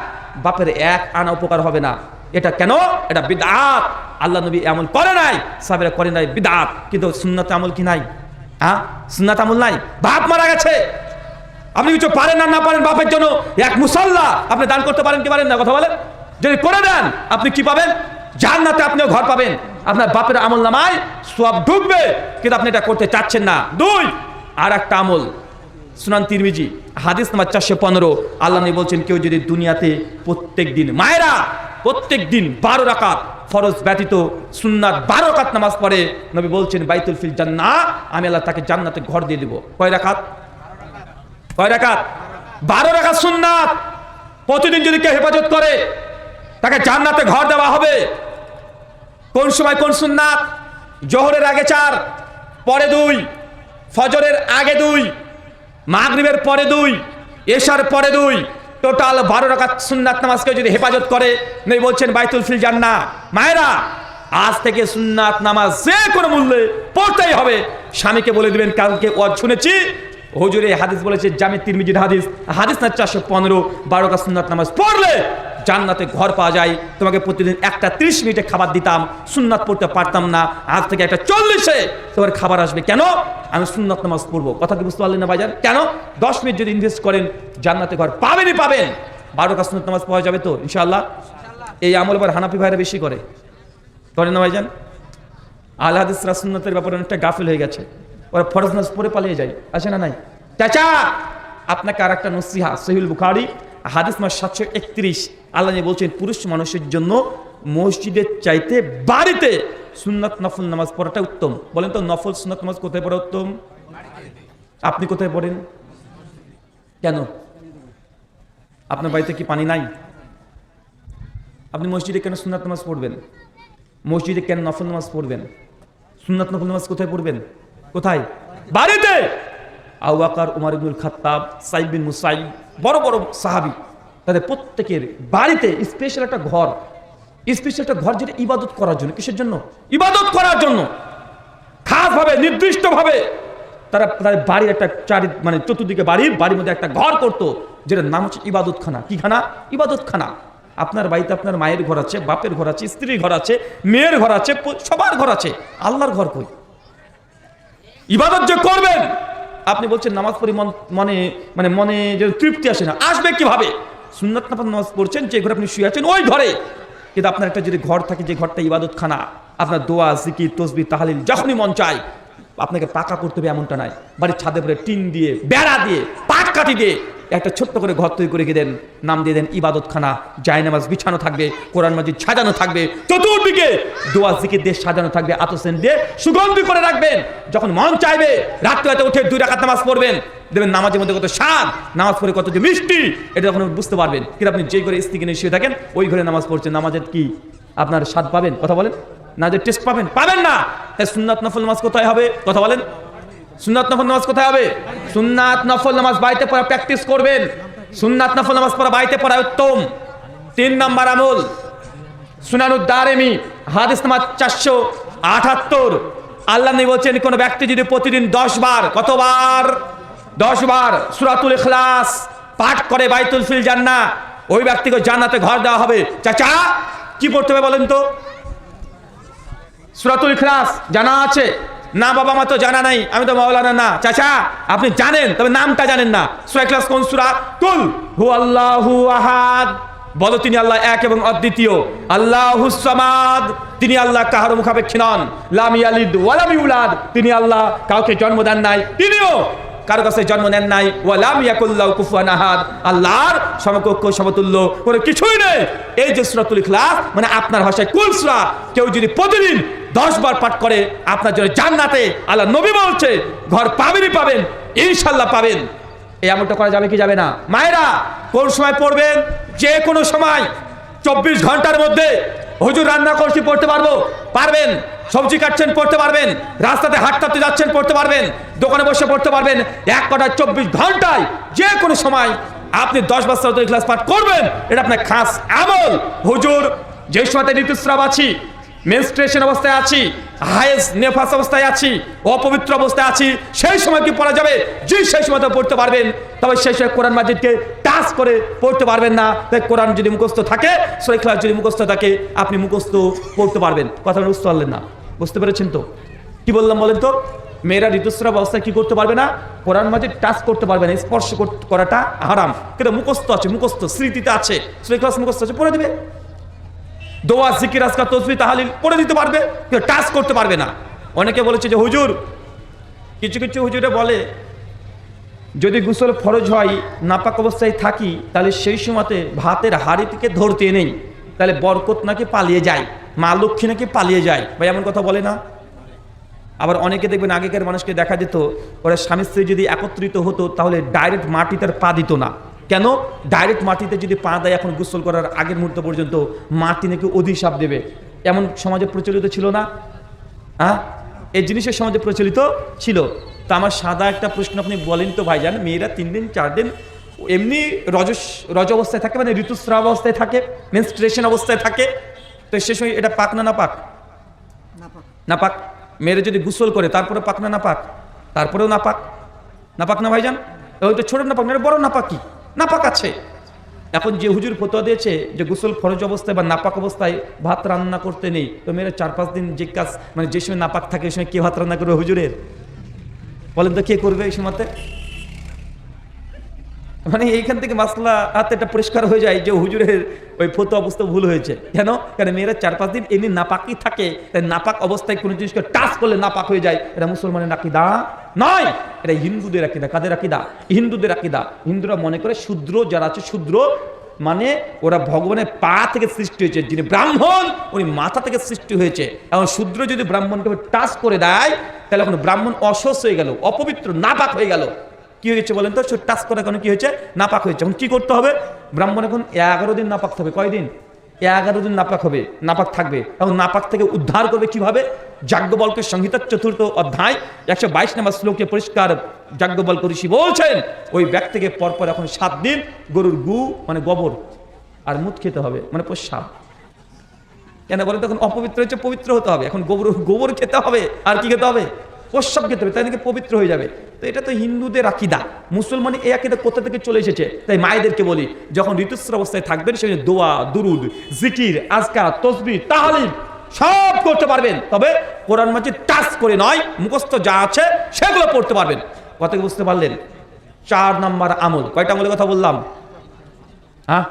বাপের 1 আনা উপকার হবে না। এটা কেন? এটা বিদআত। আল্লাহ নবী আমল করে নাই, সাহাবারা করে নাই, বিদআত। কিন্তু সুন্নাত আমল কি নাই? হ্যাঁ, সুন্নাত আমল নাই। বাপ মারা গেছে, আপনি কিছু পারেন না পারেন, বাপের জন্য এক মুসাল্লা আপনি দান করতে পারেন কি পারেন না? কথা বলেন। যদি করে দেন, আপনি কি পাবেন? জান্নাতে আপনিও ঘর পাবেন, আপনার বাপের আমল নামায় সওয়াব ঢুকবে, কিন্তু আপনি এটা করতে চাচ্ছেন না। 2, আর একটা আমল, সুনান তিরমিজি হাদিস নাম্বার 415, আল্লাহ নবী বলছেন, কেউ যদি দুনিয়াতে প্রত্যেক দিন, মায়েরা প্রত্যেক দিন 12 রাকাত ফরজ ব্যতীত সুন্নাত 12 রাকাত নামাজ পড়ে, নবী বলছেন, বাইতুল ফিল জান্নাহ, আমি আল্লাহ তাকে জান্নাতে ঘর দিয়ে দেব। কয় রাকাত? কয় রাকাত? 12 রাকাত সুন্নাত প্রতিদিন যদি কেউ হেফাজত করে, তাকে জান্নাতে ঘর দেওয়া হবে। কোন সময় কোন সুন্নাত? জোহরের আগে 4, পরে 2, ফজরের আগে 2, মাগরিবের পরে 2, এশার পরে 2, টোটাল 12 রাকাত সুন্নাত নামাজকে যদি হেফাজত করে, নবী বলছেন বাইতুল ফিল জান্নাহ। মায়েরা, আজ থেকে সুন্নাত নামাজ যে কোনো মূল্যে পড়তেই হবে। স্বামীকে বলে দিবেন, কালকে ওয়াজ শুনেছি, হুজুর এই হাদিস বলেছে, জামি তিরমিজির হাদিস, হাদিস না 415, 12 রাকাত সুন্নাত নামাজ পড়লে জান্নাতে ঘর পাওয়া যায়। তোমাকে প্রতিদিন একটা 30 মিনিটে খাবার দিতাম, সুন্নাত পড়তে পারতাম না, আজ থেকে একটা 40-এ তোমার খাবার আসবে। কেন? আমি সুন্নাত নামাজ পড়বো। কথা কি বুঝতে পারলেন না ভাইজান? কেন? 10 মিনিট যদি ইনভেস্ট করেন জান্নাতে ঘর পাবেনই পাবেন। 12 রাকাত সুন্নাত নামাজ পাওয়া যাবে তো ইনশাআল্লাহ। এই আমল আবার হানাফি ভাইরা বেশি করে না ভাইজান? আল হাদিসরা সুন্নাতের ব্যাপারে অনেকটা গাফিল হয়ে গেছে, ওরা ফরজ নামাজ পড়ে পালিয়ে যায়, আছে না নাই? চাচা আপনাকে আর একটা নসিহা, সহিহুল বুখারী হাদিস নম্বর 731, আল্লাহ বলছেন পুরুষ মানুষের জন্য মসজিদের চাইতে বাড়িতে সুন্নাত নফল নামাজ পড়াটা উত্তম। বলেন তো নফল সুন্নাত নামাজ কোথায় পড়া উত্তম? আপনি কোথায় পড়েন? কেন? আপনার বাড়িতে কি পানি নাই? আপনি মসজিদে কেন সুন্নাত নামাজ পড়বেন? মসজিদে কেন নফল নামাজ পড়বেন? সুন্নাত নফল নামাজ কোথায় পড়বেন? কোথায়? বাড়িতে। আবু বকর, উমর ইবনুল খাত্তাব, সাইদ বিন মুসাইব, বড় বড় সাহাবী, তাদের প্রত্যেকের বাড়িতে স্পেশাল একটা ঘর, যেটা ইবাদত করার জন্য। কিসের জন্য? ইবাদত করার জন্য। খাসভাবে নির্দিষ্টভাবে তারা তাদের বাড়ির একটা চতুর্দিকে বাড়ির মধ্যে একটা ঘর করতো, যেটার নাম হচ্ছে ইবাদতখানা। কি খানা? ইবাদতখানা। আপনার বাড়িতে আপনার মায়ের ঘর আছে, বাপের ঘর আছে, স্ত্রীর ঘর আছে, মেয়ের ঘর আছে, সবার ঘর আছে। আল্লাহর ঘর কই? ইবাদত যে করবেন, আপনি বলছেন নামাজ পড়ি মনে যে তৃপ্তি আসে না, আসবে কিভাবে? সুন্নাত নফল নামাজ পড়ছেন, যে ঘরে আপনি শুয়ে আছেন ওই ঘরে। কিন্তু আপনার একটা যদি ঘর থাকে, যে ঘরটা ইবাদতখানা, আপনার দোয়া, জিকির, তাসবিহ, তাহলিল যখনই মন চায় আপনাকে পাকা করতে হবে এমনটা নাই। বাড়ির ছাদে পরে টিন দিয়ে, বেড়া দিয়ে, পাট কাঠি দিয়ে একটা ছোট্ট করে ঘর তৈরি করে দেন, নাম দিয়ে দেন ইবাদতখানা। জায়নামাজ বিছানো থাকবে, কোরআন মাজিদ সাজানো থাকবে, চতুর্দিকে দোয়া জিকির দিয়ে সাজানো থাকবে, আতসেন দিয়ে সুগন্ধি করে রাখবেন। যখন মন চাইবে রাত্রিতে উঠে 2 রাকাত নামাজ পড়বেন, দেখবেন নামাজের মধ্যে কত স্বাদ, নামাজ পড়ে কত যে মিষ্টি, এটা যখন বুঝতে পারবেন। কিন্তু আপনি যে ঘরে স্ত্রীকে নিয়ে শুয়ে থাকেন ওই ঘরে নামাজ পড়ছেন, নামাজের কি আপনার স্বাদ পাবেন? কথা বলেন না। যে টেস্ট পাবেন না। তাই সুন্নাত নফল নামাজ কোথায় হবে? কথা বলেন। সুন্নাত নফল নামাজ কোথায় হবে? সুন্নাত নফল নামাজ বাড়িতে পড়া প্র্যাকটিস করবেন। সুন্নাত নফল নামাজ পড়া বাড়িতে পড়া উত্তম। 3 নম্বর আমল, সুনানুদ দারিমি হাদিস নাম্বার 478, আল্লাহ নবী বলেছেন কোন ব্যক্তি যদি প্রতিদিন 10 বার, কতবার? 10 বার সূরাতুল ইখলাস পাঠ করে বাইতুল ফিল জান্নাহ, ওই ব্যক্তিকে জান্নাতে ঘর দেওয়া হবে। চাচা কি পড়তে হবে বলেন তো? সূরাতুল ইখলাস জানা আছে না? বাবা মা তো জানা নাই, আমি তো মাওলানা না। চাচা আপনি জানেন, তবে নামটা জানেন না। সূরা ইখলাস কোন সূরা? কুল হুয়াল্লাহু আহাদ, বলো তিনি আল্লাহ এক এবং অদ্বিতীয়। আল্লাহুস সামাদ, তিনি আল্লাহ কাহার মুখাপেক্ষী নন। লাম ইয়ালিদ ওয়া লাম ইউলাদ, তিনি আল্লাহ কাউকে জন্ম দেন নাই, তিনিও কারো কাছে জন্ম নেন নাই। ওয়া লাম ইয়াকুল্লাহু কুফুয়ান আহাদ, আল্লাহর সমকক্ষ সমতুল্য কোনো কিছুই নেই। এই যে সূরাতুল ইখলাস মানে আপনার ভাষায় কুল সূরা, কেউ যদি প্রতিদিন 10 বার পাঠ করে আপনার জন্য জান্নাতে আল্লাহ নবী বলছে ঘর পাবেনই পাবেন, ইনশাআল্লাহ পাবেন। এই আমলটা করা যাবে কি যাবে না? মায়েরা কোন সময় পড়বেন? যে কোনো সময়, 24 ঘন্টার মধ্যে। হুজুর রান্না করছি পড়তে পারবো? পারবেন। সবজি কাটছেন পড়তে পারবেন, রাস্তাতে হাঁটতে যাচ্ছেন পড়তে পারবেন, দোকানে বসে পড়তে পারবেন। 24 ঘন্টায় যে কোনো সময় আপনি 10 বার সূরাতুল ইখলাস পাঠ করবেন, এটা আপনার খাস আমল। হুজুর যে সময়তে ঋতুস্রাব আছি, মেনস্ট্রুয়েশন অবস্থায় আছি, হায়েজ নেফাস অবস্থায় আছি, অপবিত্র অবস্থায় আছি, সেই সময় কি পড়া যাবে? জি, সেই সময় তো পড়তে পারবেন। তবে সেই সময় কোরআন মাজিদকে টাচ করে পড়তে পারবেন না। তাই কোরআন যদি মুখস্থ থাকে, সূরা ইখলাস যদি মুখস্থ থাকে, আপনি মুখস্থ পড়তে পারবেন। কথা বুঝতে পারলেন না? বুঝতে পেরেছেন তো? কি বললাম বলেন তো? মেয়েরা ঋতুস্রাব অবস্থায় কি করতে পারবে না? কোরআন মাজিদ টাচ করতে পারবে না, স্পর্শ করাটা হারাম। কিন্তু মুখস্থ আছে, মুখস্থ স্মৃতিতে আছে, সূরা ইখলাস মুখস্থ আছে, পড়ে দিবে। দোয়া, জিকির, আজকার, তাসবিহ, তাহলিল পড়ে দিতে পারবে, কিন্তু টাচ করতে পারবে না। অনেকে বলেছে যে হুজুর, কিছু হুজুরে বলে যদি গোসল ফরজ হয়, নাপাক অবস্থায় থাকি, তাহলে সেই সময়তে ভাতের হাঁড়ি থেকে ধরতে নেই, তাহলে বরকত নাকি পালিয়ে যায়, মা লক্ষ্মী নাকি পালিয়ে যায়। ভাই এমন কথা বলে না? আবার অনেকে দেখবেন আগেকার মানুষকে দেখা যেত ওরা স্বামী স্ত্রী যদি একত্রিত হতো তাহলে ডাইরেক্ট মাটিতে পা দিত না। কেন? ডাইরেক্ট মাটিতে যদি পা দেয় এখন গোসল করার আগের মুহূর্ত পর্যন্ত মাটি নাকি অধিশাপ দেবে। এমন সমাজে প্রচলিত ছিল না? হ্যাঁ, এই জিনিসের সমাজে প্রচলিত ছিল। তো আমার সাদা একটা প্রশ্ন আপনি বলেন তো ভাইজান, মেয়েরা 3 দিন 4 দিন এমনি রজ অবস্থায় থাকে, মানে ঋতুস্রাব অবস্থায় থাকে, মেনস্ট্রুয়েশন অবস্থায় থাকে, তো সে সময় এটা পাক না নাপাক? নাপাক। মেয়েরা যদি গোসল করে তারপরে পাক না নাপাক? তারপরেও নাপাক। নাপাক না ভাইজান? ওইটা ছোট নাপাক না, বড় নাপাক? কি নাপাক আছে? এখন যে হুজুর ফতোয়া দিয়েছে যে গোসল ফরজ অবস্থায় বা নাপাক অবস্থায় ভাত রান্না করতে নেই, তো মেয়েরা 4-5 দিন যে কাজ মানে যে সময় নাপাক থাকে ওই সময় কে ভাত রান্না করবে হুজুরের? বলেন তো কে করবে এই সময়তে? মানে এইখান থেকে মাসলা হাতে এটা পরিষ্কার হয়ে যায় যে হুজুরের ওই ফতোয়া অবস্থা ভুল হয়েছে। কেন? কারণ মেয়েরা 4-5 দিন এমনি নাপাকই থাকে, তাই নাপাক অবস্থায় কোনো জিনিসকে টাচ করলে নাপাক হয়ে যায়। এটা মুসলমানের আকীদা নয়, এটা হিন্দুদের আকীদা। কাদের আকীদা? হিন্দুদের আকীদা। হিন্দুরা মনে করে শূদ্র যারা আছে, শূদ্র মানে ওরা ভগবানের পা থেকে সৃষ্টি হয়েছে, যিনি ব্রাহ্মণ উনি মাথা থেকে সৃষ্টি হয়েছে। এখন শূদ্র যদি ব্রাহ্মণকে টাচ করে দেয় তাহলে এখন ব্রাহ্মণ অসহ্য হয়ে গেল, অপবিত্র, নাপাক হয়ে গেল। কি হয়েছে বলেন তো? টাচ করার কারণে কি হয়েছে? নাপাক হয়েছে। এখন কি করতে হবে? ব্রাহ্মণ এখন 11 দিন নাপাক হবে। কয়দিন? 11 দিন নাপাক হবে, নাপাক থাকবে। এখন নাপাক থেকে উদ্ধার করবে কিভাবে? যাজ্ঞবল্ক্যের সংহিতার 4th অধ্যায় 122 নম্বর শ্লোকে পরিষ্কার যাজ্ঞবল্ক্য ঋষি বলছেন ওই ব্যক্তিকে পরপর এখন 7 দিন গরুর গু মানে গোবর আর মুত খেতে হবে, মানে প্রস্রাব। কেন বলেন? তখন অপবিত্র হচ্ছে, পবিত্র হতে হবে। এখন গোবর খেতে হবে আর কি খেতে হবে? প্রস্রাব খেতে হবে, তাই নাকি পবিত্র হয়ে যাবে। তো এটা তো হিন্দুদের আকীদা। মুসলমান এই আকীদা কোথা থেকে চলে এসেছে? তাই মায়েদেরকে বলি যখন ঋতুস্রাব অবস্থায় থাকবেন সেখানে দোয়া, দুরুদ, জিকির, আজকার, তাসবিহ, তাহলিল সব করতে পারবেন, তবে কোরআন মাজিদ টাচ করে নয়, মুখস্থ যা আছে সেগুলো পড়তে পারবেন। কথা কি বুঝতে পারলেন? 4 নম্বর আমল। কয়টা আমলের কথা বললাম? হ্যাঁ,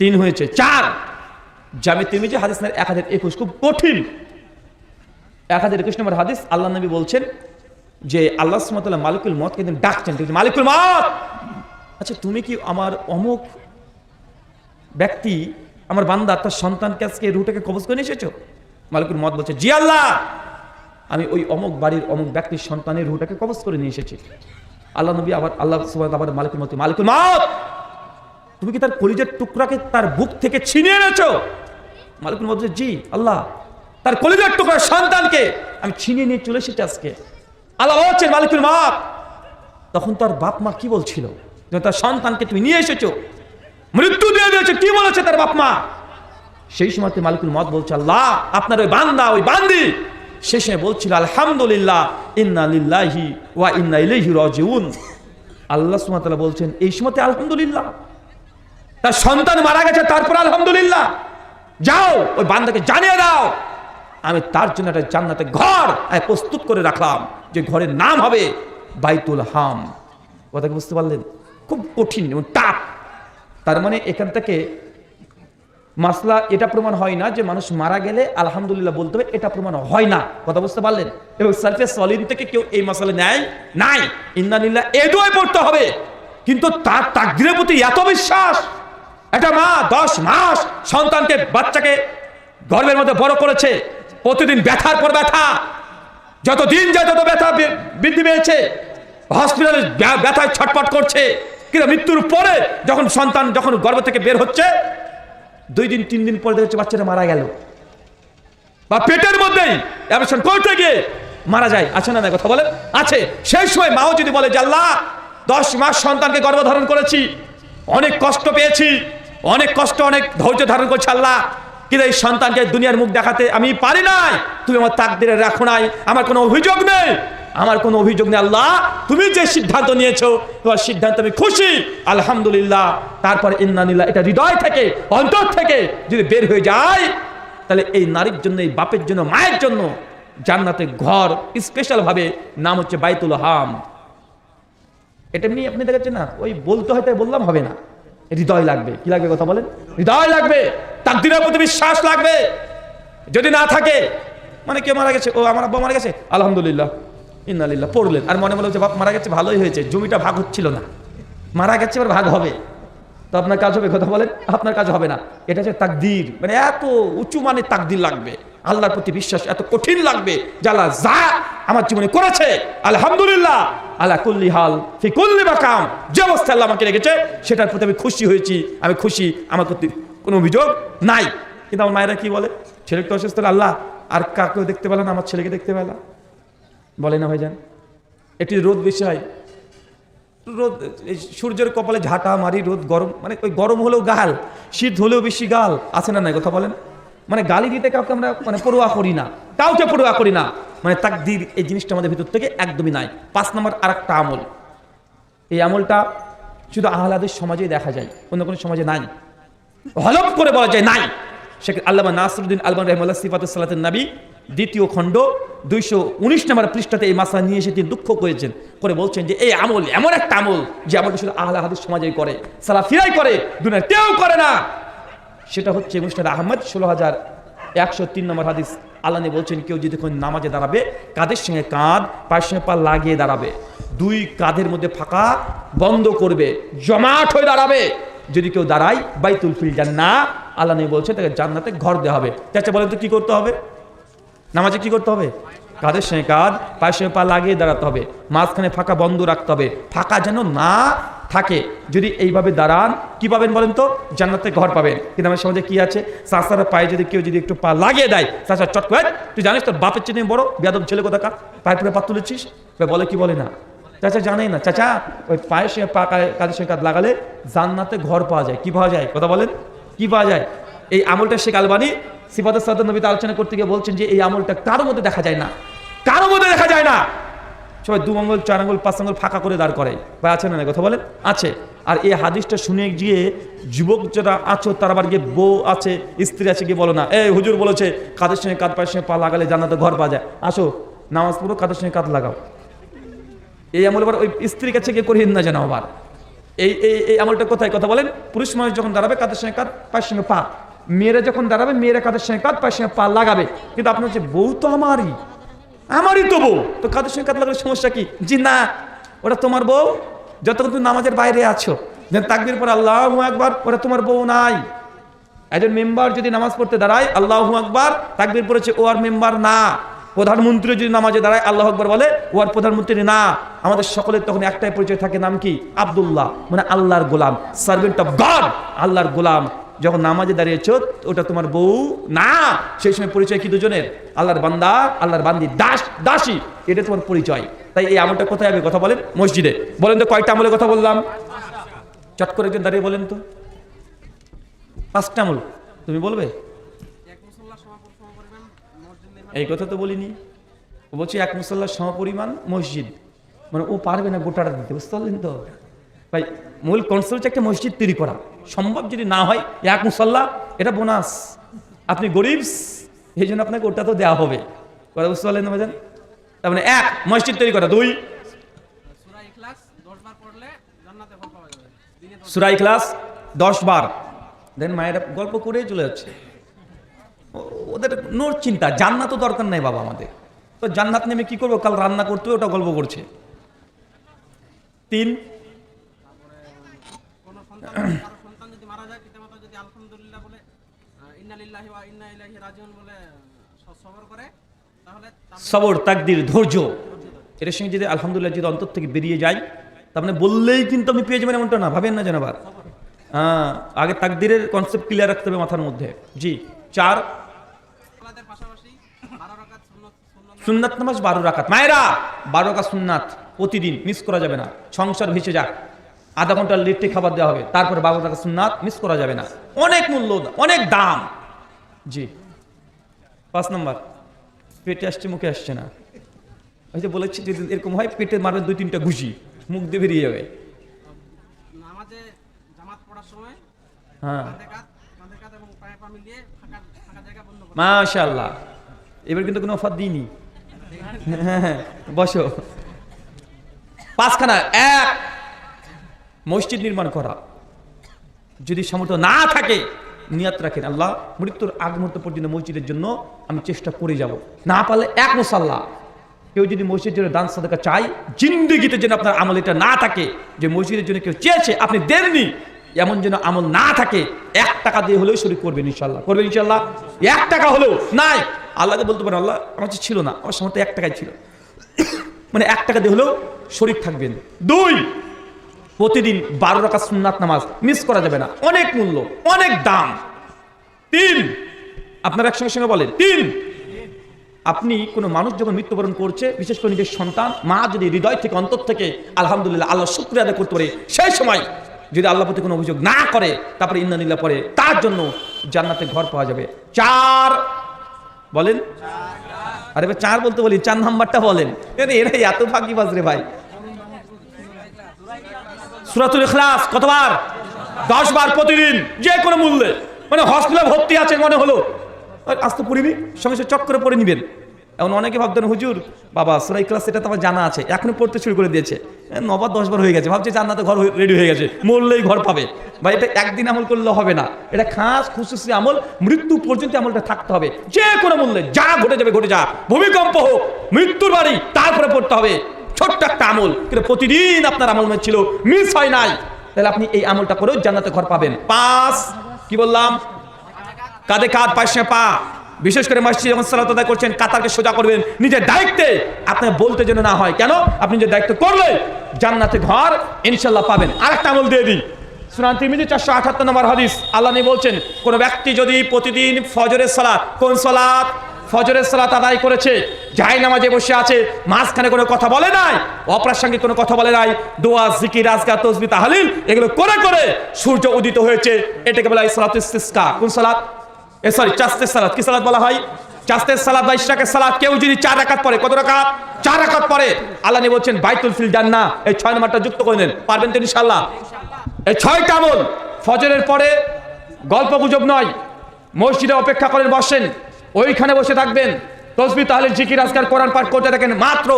3 হয়েছে, 4। জামে তিরমিজি হাদিস নাম্বার 1021, খুব কঠিন 1021 নম্বর হাদিস। আল্লাহ নবী বলছেন যে আল্লাহ সুবহানাহু ওয়া তাআলা মালিকুল মউত কে ডাকছেন, মালিকুল মউত, আচ্ছা তুমি কি আমার অমুক ব্যক্তি, আমার বান্দা তার সন্তানকে আজকে রুহটাকে কবজ করে নিয়ে এসেছো? মালিকুল মউত বলছে জি আল্লাহ, আমি ওই অমুক বাড়ির অমুক ব্যক্তির সন্তানের রুহটাকে কবজ করে নিয়ে এসেছি। আল্লাহ নবী আবার আল্লাহ সুবহানাহু ওয়া তাআলা মালিকুল মউত, তুমি কি তার কলিজার টুকরাকে তার বুক থেকে ছিনিয়ে এনেছো? মালিকুল মউত বলছে জি আল্লাহ, তার কলিজার টুকরা সন্তানকে আমি ছিনিয়ে নিয়ে চলে এসেছি আজকে। আল্লাহ বলছেন মালিকুল মউত, তখন তার বাপ মা কি বলছিল যে তার সন্তানকে তুমি নিয়ে এসেছো, মৃত্যু দিয়ে দিয়েছে, কি বলেছে তার বাপ মা? সেই সময় মালিকুল মউত বলছে আল্লাহ আপনার ওই বান্দা, ওই বান্দি শেষে বলছিল আলহামদুলিল্লাহ ইন্না লিল্লাহি ওয়া ইন্না ইলাইহি রাজিউন। আল্লাহ সুবহানাহু ওয়া তাআলা বলছেন এই সময় আলহামদুলিল্লাহ, তার সন্তান মারা গেছে তারপর আলহামদুলিল্লাহ, যাও ওই বান্দাকে জানিয়ে দাও আমি তার জন্য একটা জান্নাতে ঘর প্রস্তুত করে রাখলাম, যে ঘরের নাম হবে বাইতুল হাম। কথা কি বুঝতে পারলেন? খুব কঠিন এবং টাফ। তার মানে এখান থেকে মাসলা এটা প্রমাণ হয় না যে মানুষ মারা গেলে আলহামদুলিল্লাহ বলতে হবে, এটা প্রমাণ হয় না। কথা বুঝতে পারলেন? এবং সালফে সলিন থেকে কেউ এই মাসলা নেয় নাই। ইন্না লিল্লাহ এই দোয়া পড়তে হবে, কিন্তু তার তাকদীরের প্রতি এত বিশ্বাস। একটা মা 10 মাস সন্তানকে, বাচ্চাকে গর্ভের মধ্যে বড় করেছে, প্রতিদিন ব্যথার পর ব্যথা, যত দিন যায় তত ব্যথা বৃদ্ধি পেয়েছে, হসপিটালে ব্যথায় ছটফট করছে, কিন্তু মৃত্যুর পরে যখন সন্তান যখন গর্ভ থেকে বের হচ্ছে 2 দিন 3 দিন পরে দেখছে বাচ্চাটা মারা গেল, বা পেটের মধ্যেই অপারেশন করতে গিয়ে মারা যায়। আছে না? কথা বলেন আছে। সেই সময় মাও যদি বলে যে আল্লাহ 10 মাস সন্তানকে গর্ভধারণ করেছি, অনেক কষ্ট পেয়েছি, অনেক কষ্ট, অনেক ধৈর্য ধারণ করছি আল্লাহ, কিন্তু এই সন্তানকে দুনিয়ার মুখ দেখাতে আমি পারি নাই, তুমি আমার তাকদীরে রাখো নাই, আমার কোনো অভিযোগ নেই, আমার কোনো অভিযোগ নেই আল্লাহ, তুমি যে সিদ্ধান্ত নিয়েছো তোমার সিদ্ধান্ত আমি খুশি, আলহামদুলিল্লাহ। তারপর ইন্না লিল্লাহ এটা হৃদয় থেকে, অন্তর থেকে যদি বের হয়ে যায়, তাহলে এই নারীর জন্য, এই বাপের জন্য, মায়ের জন্য জান্নাতে ঘর স্পেশাল ভাবে নাম হচ্ছে বাইতুল হাম। এটা এমনি আপনি দেখাচ্ছেন না, ওই বলতে হয় তাই বললাম হবে না, হৃদয় লাগবে। কি লাগবে? কথা বলেন। হৃদয় লাগবে, তাকদীরের প্রতি বিশ্বাস লাগবে। যদি না থাকে, মানে কেউ মারা গেছে, ও আমার আব্বা মারা গেছে, আলহামদুলিল্লাহ ইন্না লিল্লাহ পড়লেন, আর মনে মনে হচ্ছে বাপ মারা গেছে, ভালোই হয়েছে, জমিটা ভাগ হচ্ছিল না, মারা গেছে এবার ভাগ হবে, তো আপনার কাজ হবে? কথা বলেন, আপনার কাজ হবে না। এটা হচ্ছে তাকদীর, মানে এত উঁচু মানের তাকদীর লাগবে, আল্লাহর প্রতি বিশ্বাস এত কঠিন লাগবে যে আল্লাহ যা আমার জীবনে করেছে আলহামদুলিল্লাহ আলা কুল্লি হাল ফি কুল্লি মাকাম, যে অবস্থায় আল্লাহ আমাকে রেখেছে সেটার প্রতি আমি খুশি হয়েছি, আমি খুশি, আমার প্রতি কোনো অভিযোগ নাই। কিন্তু আমার মায়েরা কি বলে, ছেলে তো অসুস্থ, আল্লাহ আর কাকেও দেখতে পেলাম না, আমার ছেলেকে দেখতে পেলাম, বলে না ভাইজান? একটি রোদ বেশি হয়, রোদ সূর্যের কপালে ঝাঁটা মারি, রোদ গরম, মানে ওই গরম হলেও গাল, শীত হলেও বেশি গাল, আছে না নাই? কথা বলেন। মানে গালি দিতে কাউকে আমরা মানে পরোয়া করি না, কাউকে পরোয়া করি না, মানে তাকদীর এই জিনিসটা আমাদের ভিতর থেকে একদমই নাই। 5 নম্বর আরেকটা আমল, এই আমলটা শুধু আহলে হাদিস সমাজেই দেখা যায়, অন্য কোনো সমাজে নাই। হলফ করে বলা যায় নাই। শেখ আল্লামা নাসিরউদ্দিন আলবানী রাহিমাহুল্লাহ সিফাতুস সালাতুন নবী দ্বিতীয় খণ্ড 219 নম্বর পৃষ্ঠাতে এই মাসলা নিয়ে এসে তিনি দুঃখ করেছেন, করে বলছেন যে এই আমল এমন একটা আমল যে আমলটা শুধু আহলে হাদিস সমাজেই করে, সালাফিরাই করে, দুনিয়ার কেউ করে না। সেটা হচ্ছে মুসনাদ আহমদ 16103 নম্বর হাদিস। আল্লাহ নবী বলছেন, কেউ যদি কোন নামাজে দাঁড়াবে কাঁধের সঙ্গে কাঁধ, পায়ের সঙ্গে পা লাগিয়ে দাঁড়াবে, দুই কাঁধের মধ্যে ফাঁকা বন্ধ করবে, জমাট হয়ে দাঁড়াবে, যদি কেউ দাঁড়ায় বাইতুল ফিল জান্নাহ, আল্লাহ নবী বলছেন তাকে জান্নাতে ঘর দেওয়া হবে। চাচা বলেন তো কি করতে হবে? নামাজে কি করতে হবে? কাঁধের সঙ্গে কাঁধ, পায়ের সঙ্গে পা লাগিয়ে দাঁড়াতে হবে, মাঝখানে ফাঁকা বন্ধ রাখতে হবে, ফাঁকা যেন না থাকে। যদি এইভাবে দাঁড়ান কি পাবেন বলেন তো? জান্নাতে ঘর পাবেন। কিন্তু আমার সমাজে কি আছে, চাচার পায়ে যদি কেউ যদি একটু পা লাগিয়ে দেয়, চাচা চট করে, তুই জানিস তোর বাপের চেয়ে বড় বেয়াদব ছেলে কোথাকার, পায়ে পুরো পা তুলেছিস, বলে কি বলে না? চাচা জানেই না। চাচা ওই পায়ের সঙ্গে পা কাঁধের সঙ্গে কাঁধ লাগালে জান্নাতে ঘর পাওয়া যায়। কি পাওয়া যায়? কথা বলেন, কি পাওয়া যায়? এই আমলটা শেখ আলবানী সিফাতুস সালাতুন নবীতে আলোচনা করতে গিয়ে বলছেন যে এই আমলটা কারোর মধ্যে দেখা যায় না, কারোর মধ্যে দেখা যায় না। সবাই 2 আঙ্গুল 4 আঙ্গুল 5 আঙ্গুল ফাঁকা করে দাঁড় করে, বা আছে না? কথা বলেন, আছে। আর এই হাদিসটা শুনে গিয়ে যুবক যারা আছো তারা আবার গিয়ে বউ আছে, স্ত্রী আছে, গিয়ে বলো না, এই হুজুর বলেছে কাঁধের সঙ্গে কাঁধ, পায়ের সঙ্গে পা লাগালে জান্নাতে ঘর পাওয়া যায়, আসো নামাজ পড়ো, কাঁধের সঙ্গে কাঁধ লাগাও। এই আমল আবার ওই স্ত্রীর কাছে গিয়ে করিয়ে না যেন আবার। এই আমলটা কোথায়? কথা বলেন, পুরুষ মানুষ যখন দাঁড়াবে কাঁধের সঙ্গে কাঁধ, পায়ের সঙ্গে পা, মেয়েরা যখন দাঁড়াবে মেয়েরা কাঁধের সঙ্গে কাঁধ, পায়ের সঙ্গে পা লাগাবে। কিন্তু আপনার হচ্ছে বউ তো আমারই তো বউ, তো কাঁধের সঙ্গে কাঁধ লাগালে সমস্যা কি? জি না, ওটা তোমার বউ যতক্ষণ তুমি নামাজের বাইরে আছো, তাকবীর পর আল্লাহু আকবার, ওটা তোমার বউ নাই। একজন মেম্বার যদি নামাজ পড়তে দাঁড়ায় আল্লাহু আকবার তাকবীর পড়েছে, ও আর মেম্বার না। প্রধানমন্ত্রী যদি নামাজে দাঁড়ায় আল্লাহু আকবার বলে, ও আর প্রধানমন্ত্রী না। আমাদের সকলের তখন একটাই পরিচয় থাকে, নাম কি? আব্দুল্লাহ, মানে আল্লাহর গোলাম, সার্ভেন্ট অফ গড, আল্লাহর গোলাম। যখন নামাজে দাঁড়িয়েছো ওটা তোমার বউ না। সেই সময় পরিচয় কি দুজনের? আল্লাহর বান্দা, আল্লাহর বান্দি, দাস, দাসী, এটা তোমার পরিচয়। তাই এই আমলটা কোথায় হবে? কথা বলেন, মসজিদে। বলেন তো কয়টা আমলের কথা বললাম? চট করে একজন দাঁড়িয়ে বলেন তো, 5টা আমল তুমি বলবে? এই কথা তো বলিনি। ও বলছি এক মুসাল্লার সমপরিমাণ মসজিদ, মানে ও পারবে না গোটাটা দিতে, বুঝতে পারলেন তো ভাই? মূল কনসেপ্ট হচ্ছে একটা মসজিদ তৈরি করা। সম্ভব যদি না হয় এক মুসাল্লা, এটা বোনাস। আপনি গরিব, এই জন্য আপনাকে ওটা তো দেওয়া হবে, কথা বুঝতে পারলেন না ভাইজান? তার মানে 1 মসজিদ তৈরি করা, 2 সূরা ইখলাস 10 বার। দেন মায়েরা গল্প করেই চলে যাচ্ছে, ওদের নোর চিন্তা, জান্নাত দরকার নাই বাবা আমাদের, তো জান্নাত নেমে কি করবো, কাল রান্না করতে ওটা গল্প করছে। 3 সবর, তাকদির, ধৈর্য, এর সঙ্গে যদি আলহামদুলিল্লাহ যদি অন্তর থেকে বেরিয়ে যায়, তার মানে বললেই কিন্তু আপনি পেয়ে যাবেন এমনটা না, ভাবেন না যেন আবার। আগে তাকদিরের কনসেপ্ট ক্লিয়ার রাখতে হবে মাথার মধ্যে। জি। 4 সুন্নাত নামাজ 12 রাকাত। মায়েরা 12 রাকাত সুন্নাত প্রতিদিন, মিস করা যাবে না। সংসার ভেসে যাক, আধা ঘন্টা লিট্টি খাবার দেওয়া হবে, তারপরে 12 রাকাত সুন্নাত মিস করা যাবে না। অনেক মূল্য, অনেক দাম। জি। 5 নম্বর, পেটে আসছে মুখে আসছে না। ওই যে বলেছি যদি এরকম হয় পেটে মারবে 2-3টা ঘুষি, মুখ দিয়ে বেরিয়ে যাবে। হ্যাঁ, মাশাআল্লাহ, এবার কিন্তু কোনো অফার দিইনি। বসো। 5খানা। 1 মসজিদ নির্মাণ করা, যদি সামর্থ্য না থাকে নিয়ত রাখেন, আল্লাহ মৃত্যুর আগ মুহূর্ত পর্যন্ত মসজিদের জন্য আমি চেষ্টা করে যাব। না পারলে 1 মুসাল্লা। কেউ যদি মসজিদের জন্য দান সাদাকা চাই, জিন্দেগিতে যেন আপনার আমল এটা না থাকে যে মসজিদের জন্য কেউ চেয়েছে আপনি দেননি, এমন যেন আমল না থাকে। 1 টাকা দিয়ে হলেও শরীক করবেন ইনশাল্লাহ, করবেন ইনশাল্লাহ। 1 টাকা হলেও নাই, আল্লাহকে বলতে পারেন আল্লাহ আমার কাছে ছিল না, আমার সামর্থ্য 1 টাকাই ছিল, মানে 1 টাকা দিয়ে হলেও শরীক থাকবেন। 2 প্রতিদিন 12 রাকাত সুন্নাত নামাজ মিস করা যাবে না, অনেক মূল্য, অনেক দাম। 3 আপনার একসঙ্গে সঙ্গে বলেন 3 আপনি কোনো মানুষ যখন মৃত্যুবরণ করছে, বিশেষ করে নিজের সন্তান, মা যদি হৃদয় থেকে অন্তর থেকে আলহামদুলিল্লাহ আল্লাহ শুকরিয়া আদায় করতে পারে, সেই সময় যদি আল্লাহ প্রতি কোনো অভিযোগ না করে, তারপরে ইন্নালিল্লাহ পরে, তার জন্য জান্নাতে ঘর পাওয়া যাবে। 4 বলেন। আরে ভাই 4 বলতে বলি, 4 নাম্বারটা বলেন। এরা এত ফাঁকিবাজ রে ভাই। সূরাতুল ইখলাস কতবার? 10 বার প্রতিদিন, যে কোনো মূল্যে। মানে হসপিটালে ভর্তি আছে মনে হলো, আজ তো পড়িনি, সঙ্গে সঙ্গে চট করে পড়ে নিবেন। এখন অনেকে ভাবতেন হুজুর বাবা সূরা ইখলাস এটা তো আমার জানা আছে, এখনো পড়তে শুরু করে দিয়েছে, 9 বার 10 বার হয়ে গেছে, ভাবছে জান্নাতে ঘর রেডি হয়ে গেছে, মরলেই ঘর পাবে। ভাই এটা একদিন আমল করলে হবে না, এটা খাস খুশুসি আমল, মৃত্যু পর্যন্ত আমলটা থাকতে হবে। যে কোনো মূল্যে যা ঘটে যাবে ঘটে যা, ভূমিকম্প হোক, মৃত্যুর বাড়ি, তারপরে পড়তে হবে। ছোট্ট একটা আমল, কিন্তু প্রতিদিন আপনার আমল ছিল, মিস হয় নাই। তাহলে আপনি এই আমলটা করেও জান্নাতে ঘর পাবেন। 5 কি বললাম? কাঁধে কাঁধ, পাশে পা। বিশেষ করে মসজিদে যখন সালাত আদায় করছেন কাতারকে সোজা করবেন নিজের দায়িত্বে, আপনার বলতে যেন না হয়। কেন? আপনি যে দায়িত্ব করলে জান্নাতে ঘর ইনশাআল্লাহ পাবেন। আরেকটা আমল দিয়ে দিই, সুনান তিরমিজি 478 নম্বর হাদিস, আল্লাহ নবী বলছেন কোন ব্যক্তি যদি প্রতিদিন ফজরের সালাত, কোন সালাত? ফজরের সালাত আদায় করেছে, জায়নামাজে বসে আছে, মাঝখানে কোনো কথা বলে নাই, অপ্রাসঙ্গিক কোনো কথা বলে নাই, দোয়া, জিকির, আজকার, তাসবিহ, তাহলিল এগুলো করে করে সূর্য উদিত হয়েছে, এটাকে বলা হয় সালাতুল ইস্তিসকা। কোন সালাত? চাস্তের সালাত। কি সালাত বলা হয়? চাস্তের সালাত বা ইশরাকের সালাত। কেউ যদি 4 রাকাত পড়ে, কত রাকাত? 4 রাকাত পড়ে, আল্লাহ নবী বলছেন বাইতুল ফিল জান্নাহ। এই 6 নম্বরটা যুক্ত করে নেন, পারবেন তো ইনশাআল্লাহ? এই 6টা আমল ফজরের পরে, গল্প গুজব নয়, মসজিদে অপেক্ষা করেন, বসেন, ওইখানে বসে থাকবেন, তাসবিহ, তাহলিল, জিকির, আজকার, কোরআন পাঠ করতে থাকেন। মাত্র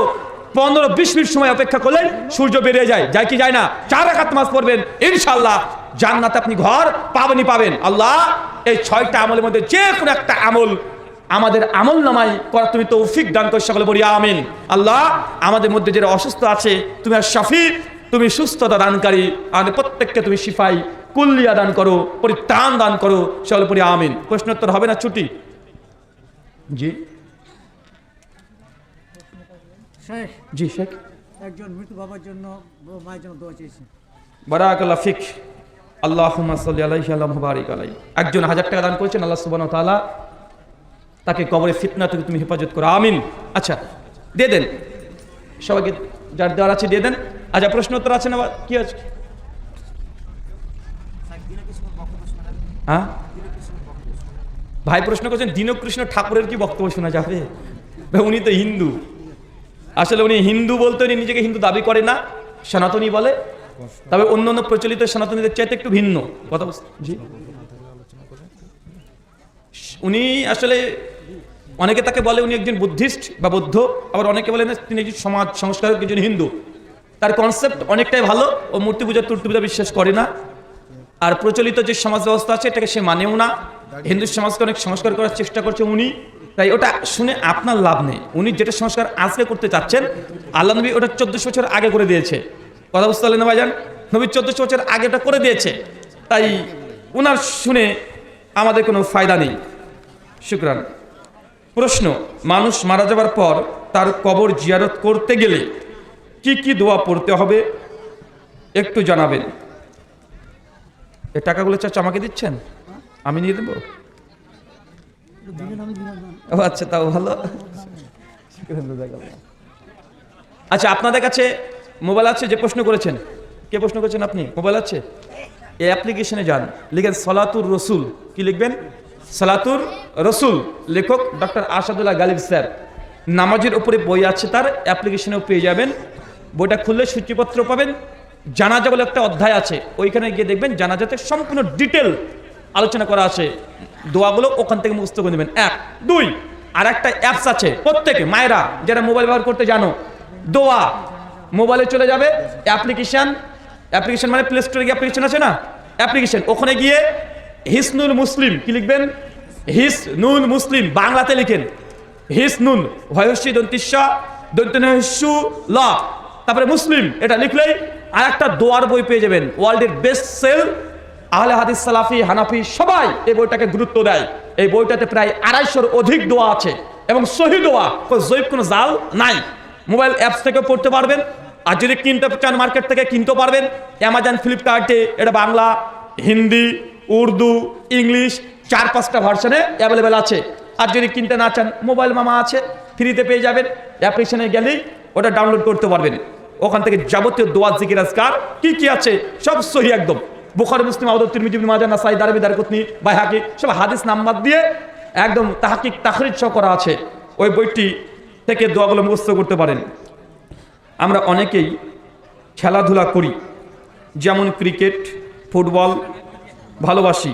15-20 মিনিট সময় অপেক্ষা করলেন সূর্য বেরিয়ে যায়। যায় কি যায় না? 4 রাকাত নামাজ পড়বেন, ইনশাআল্লাহ জান্নাতে আপনি ঘর পাবেনই পাবেন। আল্লাহ এই 6টা আমলের মধ্যে যে কোনো একটা আমল আমাদের আমল নামায় করা তুমি তৌফিক দান করে, সকলে বলি আমিন। আল্লাহ আমাদের মধ্যে যারা অসুস্থ আছে তুমি আর শাফি, তুমি সুস্থতা দানকারী, আমাদের প্রত্যেককে তুমি শিফাই কুল্লিয়া দান করো, পরিত্রাণ দান করো, সকলে বলি আমিন। প্রশ্নোত্তর হবে না ছুটি? জি জি শেখ, একজন মৃত বাবার জন্য মায়ের জন্য দোয়া চেয়েছি। বারাকাল্লাহ ফিক, আল্লাহুম্মা সাল্লি আলাইহি ওয়া বারিক আলাইহি। একজন 1000 টাকা দান করেছেন, আল্লাহ সুবহানাহু ওয়া তাআলা তাকে কবরের ফিতনা থেকে তুমি হেফাজত করো, আমিন। আচ্ছা দিয়ে দেন, সবাইকে যার দেওয়ার আছে দিয়ে দেন। আচ্ছা প্রশ্ন উত্তর আছে না? কি আছে? হ্যাঁ ভাই প্রশ্ন করছেন দীনকৃষ্ণ ঠাকুরের কি বক্তব্য শোনা যাবে? উনি তো হিন্দু, আসলে উনি হিন্দু বলতে উনি নিজেকে হিন্দু দাবি করে না, সনাতনী বলে, তবে অন্য অন্য প্রচলিত সনাতনীদের চাইতে একটু ভিন্ন কথা। জি উনি আসলে অনেকে তাকে বলে উনি একজন বুদ্ধিস্ট বা বৌদ্ধ, আবার অনেকে বলেন তিনি একজন সমাজ সংস্কারক, একজন হিন্দু। তার কনসেপ্ট অনেকটাই ভালো, ও মূর্তি পূজা তুর্তি পূজা বিশ্বাস করে না, আর প্রচলিত যে সমাজ ব্যবস্থা আছে এটাকে সে মানেও না। হিন্দু সমাজকে অনেক সংস্কার করার চেষ্টা করছে উনি, তাই ওটা শুনে আপনার লাভ নেই। উনি যেটা সংস্কার আজকে করতে চাচ্ছেন, আল্লাহ নবী ওটা 1400 বছর আগে করে দিয়েছে। কথা বুঝতে পারলেন না ভাইজান? নবী 1400 বছর আগে ওটা করে দিয়েছে, তাই ওনার শুনে আমাদের কোনো ফায়দা নেই। শুকরান। প্রশ্ন, মানুষ মারা যাবার পর তার কবর জিয়ারত করতে গেলে কি কি দোয়া পড়তে হবে একটু জানাবেন। এই টাকাগুলো চাচা আমাকে দিচ্ছেন, আমি নিয়ে দেবো? ও আচ্ছা, তাও ভালো। আচ্ছা আপনাদের কাছে মোবাইল আছে? যে প্রশ্ন করেছেন, কে প্রশ্ন করেছেন আপনি? মোবাইল আছে? এই অ্যাপ্লিকেশনে যান, লিখেন সালাতুর রসুল। কি লিখবেন? সালাতুর রসুল। লেখক ডক্টর আসাদুল্লাহ গালিব স্যার। নামাজের উপরে বই আছে, তার অ্যাপ্লিকেশনেও পেয়ে যাবেন। বইটা খুললে সূচিপত্র পাবেন। জানাজা বলে একটা অধ্যায় আছে, ওইখানে গিয়ে দেখবেন জানাজাতে সম্পূর্ণ ডিটেল আলোচনা করা আছে। দোয়াগুলো ওখান থেকে মুখস্থ করে নেবেন। 1 2 আর একটা অ্যাপস আছে, প্রত্যেকে মায়েরা যারা মোবাইল ব্যবহার করতে জানো, দোয়া মোবাইলে চলে যাবে, অ্যাপ্লিকেশন মানে প্লে স্টোরে গিয়ে অ্যাপ্লিকেশন আছে না, অ্যাপ্লিকেশন, ওখানে গিয়ে হিসনুল মুসলিম, কি লিখবেন? হিসনুল মুসলিম, বাংলাতে লিখেন হিসনুন, ভয়সী দন্তিস্বা দন্তিনহস্যু ল, তারপরে মুসলিম, এটা লিখলেই আর একটা দোয়ার বই পেয়ে যাবেন। ওয়ার্ল্ডের বেস্ট সেল, আহলে হাদিস, সালাফি, হানাফি সবাই এই বইটাকে গুরুত্ব দেয়। এই বইটাতে প্রায় 250-র অধিক দোয়া আছে এবং সহি দোয়া, জৈব কোনো জাল নাই। মোবাইল অ্যাপস থেকে পড়তে পারবেন, আর যদি কিনতে চান মার্কেট থেকে কিনতে পারবেন। অ্যামাজন, ফ্লিপকার্টে এটা বাংলা, হিন্দি, উর্দু, ইংলিশ 4-5টা ভার্সনে অ্যাভেলেবেল আছে। আর যদি কিনতে না চান, মোবাইল মামা আছে, ফ্রিতে পেয়ে যাবেন। অ্যাপ্লিকেশনে গেলেই ওটা ডাউনলোড করতে পারবেন। ওখান থেকে যাবতীয় দোয়া, জিকির, আজকার কি কি আছে সব সহি একদম। বুখারী, মুসলিম, আবু দাউদ, তিরমিজি, ইবনে মাজাহ, নাসাই, দারমি, দারকুতনি, বাইহাকি সব হাদিস নাম্বার দিয়ে একদম তাহকিক তাখরিজ সহ করা আছে। ওই বইটি থেকে দোয়াগুলো মুখস্থ করতে পারেন। আমরা অনেকেই খেলাধুলা করি, যেমন ক্রিকেট, ফুটবল ভালোবাসি,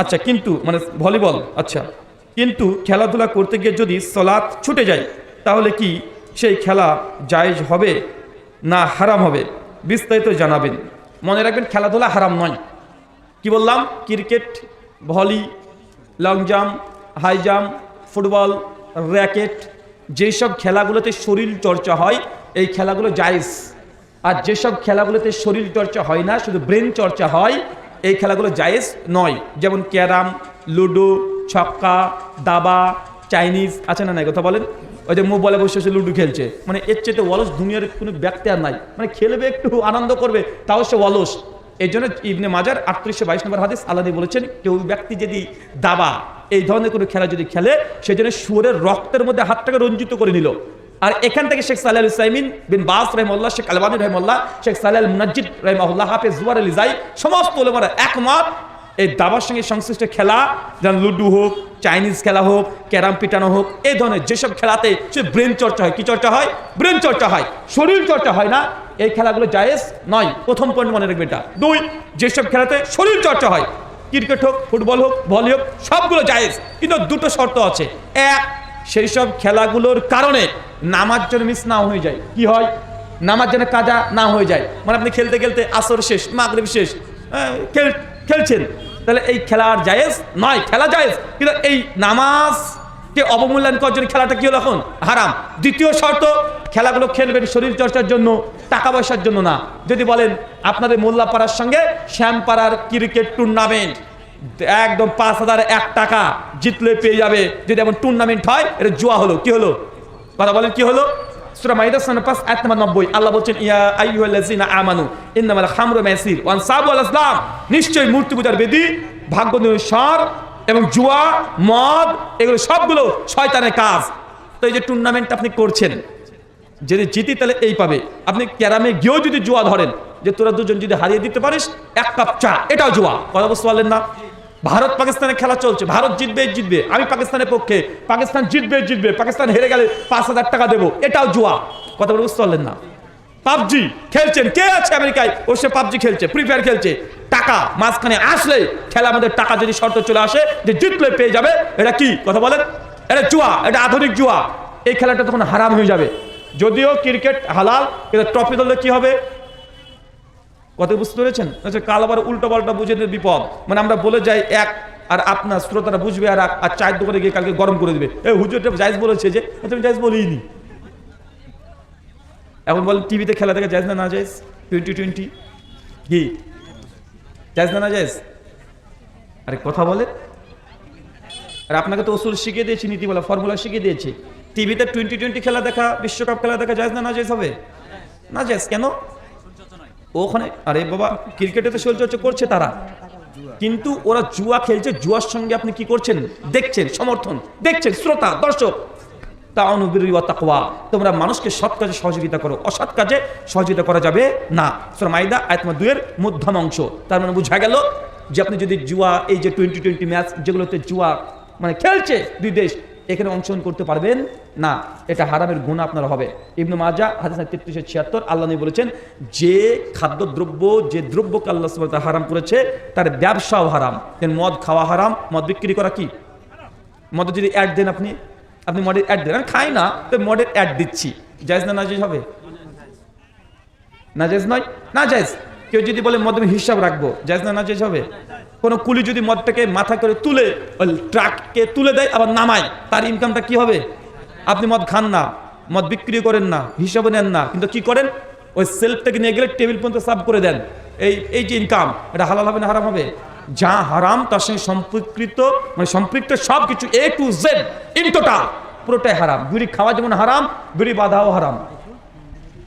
আচ্ছা, কিন্তু মানে ভলিবল, আচ্ছা, কিন্তু খেলাধুলা করতে গিয়ে যদি সালাত ছুটে যায় তাহলে কি সেই খেলা জায়েজ হবে না হারাম হবে? বিস্তারিত জানাবেন। মনে রাখবেন, খেলাধুলা হারাম নয়। কি বললাম? Cricket, volley, long jump, high jump, football, racket, যেসব খেলাগুলোতে শরীর চর্চা হয় এই খেলাগুলো জায়েজ। আর যেসব খেলাগুলোতে শরীর চর্চা হয় না, শুধু ব্রেন চর্চা হয়, এই খেলাগুলো জায়েজ নয়। যেমন ক্যারাম, লুডো, ছক্কা, দাবা, চাইনিজ, আছে না নাই কথা বলেন? ওই যে মোবাইলে বসে বসে লুডো খেলছে, মানে এর চেয়ে অলস দুনিয়ার কোনো ব্যক্তি আর নাই। মানে খেলবে, একটু আনন্দ করবে, তাও সে অলস। এই জন্য ইবনে মাজার 3822 নম্বর হাদিস আল্লাহ নবী বলেছেন, কেউ ব্যক্তি যদি দাবা এই ধরনের কোনো খেলা যদি খেলে, সেজন্য শুয়োরের রক্তের মধ্যে হাতটাকে রঞ্জিত করে নিল। আর এখান থেকে শেখ সালেহ আল উসাইমিন, বিন বাস রহিমাহুল্লাহ, শেখ আলবানী রহিমাহুল্লাহ, শেখ সালেহ আল মুনাজ্জিদ রহিমাহুল্লাহ, হাফেজ জুবাইর আল জাই, সমস্ত উলামারা একমত এই দাবার সঙ্গে সংশ্লিষ্ট খেলা, যেমন লুডু হোক, চাইনিজ খেলা হোক, ক্যারাম পিটানো হোক, এই ধরনের যেসব খেলাতে সে ব্রেন চর্চা হয়, কি চর্চা হয়? ব্রেন চর্চা হয়, শরীর চর্চা হয় না, এই খেলাগুলো জায়েজ নয়। প্রথম পয়েন্ট মনে রাখবে এটা। দুই, যেসব খেলাতে শরীর চর্চা হয়, ক্রিকেট হোক, ফুটবল হোক, ভলি হোক, সবগুলো জায়েজ, কিন্তু দুটো শর্ত আছে। এক, সেই সব খেলাগুলোর কারণে নামাজ যেন মিস না হয়ে যায়। কি হয়? নামাজ যেন কাজা না হয়ে যায়। মানে আপনি খেলতে খেলতে আসর শেষ, মাগরিব শেষ, খেলছেন, তাহলে এই খেলা আর জায়েজ নয়। খেলা জায়েজ, কিন্তু এই নামাজকে অবমূল্যায়ন করার জন্য খেলাটা কি হলো এখন? হারাম। দ্বিতীয় শর্ত, খেলাগুলো খেলবেন শরীর চর্চার জন্য, টাকা পয়সার জন্য না। যদি বলেন আপনাদের মোল্লাপাড়ার সঙ্গে শ্যামপাড়ার ক্রিকেট টুর্নামেন্ট, একদম 5001 টাকা জিতলে পেয়ে যাবে, যদি এমন টুর্নামেন্ট হয়, এটা জুয়া হলো। কি হলো? কথা বলেন, কি হলো? সূরা মাইদা 5 আয়াত নম্বর 90 আল্লাহ বলছেন, ইয়া আইয়ুহাল্লাযিনা আমানু ইন্নামাল খামরু মাইসির ওয়া আনসাবু ওয়াল আজলাম, নিশ্চয়ই মূর্তি পূজার বেদী, ভাগ্য নির্ণয় এবং জুয়া, মদ, এগুলো সবগুলো শয়তানের কাজ। তো এই যে টুর্নামেন্ট আপনি করছেন, যদি জিতি তাহলে এই পাবে। আপনি ক্যারামে গিয়েও যদি জুয়া ধরেন, যে তোরা দুজন যদি হারিয়ে দিতে পারিস 1 কাপ চা, এটাও জুয়া। কথা বুঝতে পারলেন না? ভারত পাকিস্তানের খেলা চলছে, ভারত জিতবে জিতবে, আমি পাকিস্তানের পক্ষে, পাকিস্তান জিতবে জিতবে, পাকিস্তান হেরে গেলে 5000 টাকা দেবো, এটাও জুয়া। কথা বলে বুঝতে পারলেন না? পাবজি খেলছেন, কে আছে আমেরিকায়, ও সে পাবজি খেলছে, ফ্রি ফায়ার খেলছে, টাকা মাঝখানে আসলে খেলা, আমাদের টাকা যদি শর্ত চলে আসে যে জিতলে পেয়ে যাবে, এটা কি? কথা বলেন, এটা জুয়া, এটা আধুনিক জুয়া। এই খেলাটা তখন হারাম হয়ে যাবে। যদিও ক্রিকেট হালাল, কিন্তু ট্রফি ধরলে কি হবে? কথা বুঝতে পেরেছেন? আচ্ছা, কাল আবার উল্টো পাল্টা বুঝে বিপদ। মানে আমরা বলে যাই এক, আর আপনার শ্রোতারা বুঝবে আর চায়ের দোকানে গিয়ে কালকে গরম করে দেবে, এই হুজুরটা জায়েজ বলেছে, যে তুমি জায়েজ বলিনি। এখন বলেন, টিভিতে খেলা দেখে জায়েজ না জায়েজ? 2020 কি জায়েজ না জায়েজ? আরে কথা বলে, আর আপনাকে তো উসুল শিখিয়ে দিয়েছি, নীতিমালা ফর্মুলা শিখিয়ে দিয়েছি। টিভিতে 2020 খেলা দেখা, বিশ্বকাপ খেলা দেখা জায়েজ না জায়েজ হবে? না জায়েজ। কেন? ওখানে, আরে বাবা, ক্রিকেটে তো শরীরচর্চা করছে তারা, কিন্তু ওরা জুয়া খেলছে। জুয়ার সঙ্গে আপনি কি করছেন? দেখছেন, সমর্থন দেখছেন, শ্রোতা দর্শক। তাআউনু বিররি ওয়া তাকওয়া, তোমরা মানুষকে সৎ কাজে সহযোগিতা করো, অসৎ কাজে সহযোগিতা করা যাবে না। সূরা মাইদা আয়াত নম্বর 2 এর মধ্যম অংশ। তার মানে বোঝা গেল যে আপনি যদি জুয়া, এই যে 2020 ম্যাচ যেগুলোতে জুয়া মানে খেলছে দুই দেশ, এখানে অংশগ্রহণ করতে পারবেন না, এটা হারামের গুনাহ আপনার হবে। ইবনে মাজাহ হাদিস 3376 আল্লাহ নবী বলেছেন, যে খাদ্যদ্রব্য, যে দ্রব্যকে আল্লাহ সুবহানাহু ওয়া তাআলা হারাম করেছে, তার ব্যবসাও হারাম। মদ খাওয়া হারাম, মদ বিক্রি করা কি? মদ যদি অ্যাড দেন, আপনি মদের অ্যাড দেন, আমি খাই না, তো মদের অ্যাড দিচ্ছি, জায়েজ না নাজায়েজ হবে? নাজায়েজ নয়, না জায়েজ। কেউ যদি বলে মদ আমি হিসাব রাখবো, জায়েজ না নাজায়েজ হবে? কোনো কুলি যদি মদটাকে মাথা করে তুলে ট্রাককে তুলে দেয়, আবার নামায়, তার ইনকামটা কি হবে? আপনি মদ খান না, মদ বিক্রি করেন না, হিসাবে নেন না, কিন্তু কি করেন? ওই সেলফটাকে নিয়ে গেলে টেবিল পর্যন্ত সার্ভ করে দেন। এই যে ইনকাম, এটা হালাল হবে না হারাম হবে? যা হারাম তার সঙ্গে সম্পৃক্ত সব কিছু A to Z in total পুরোটাই হারাম। বিড়ি খাওয়া যেমন হারাম, বিড়ি বাঁধাও হারাম,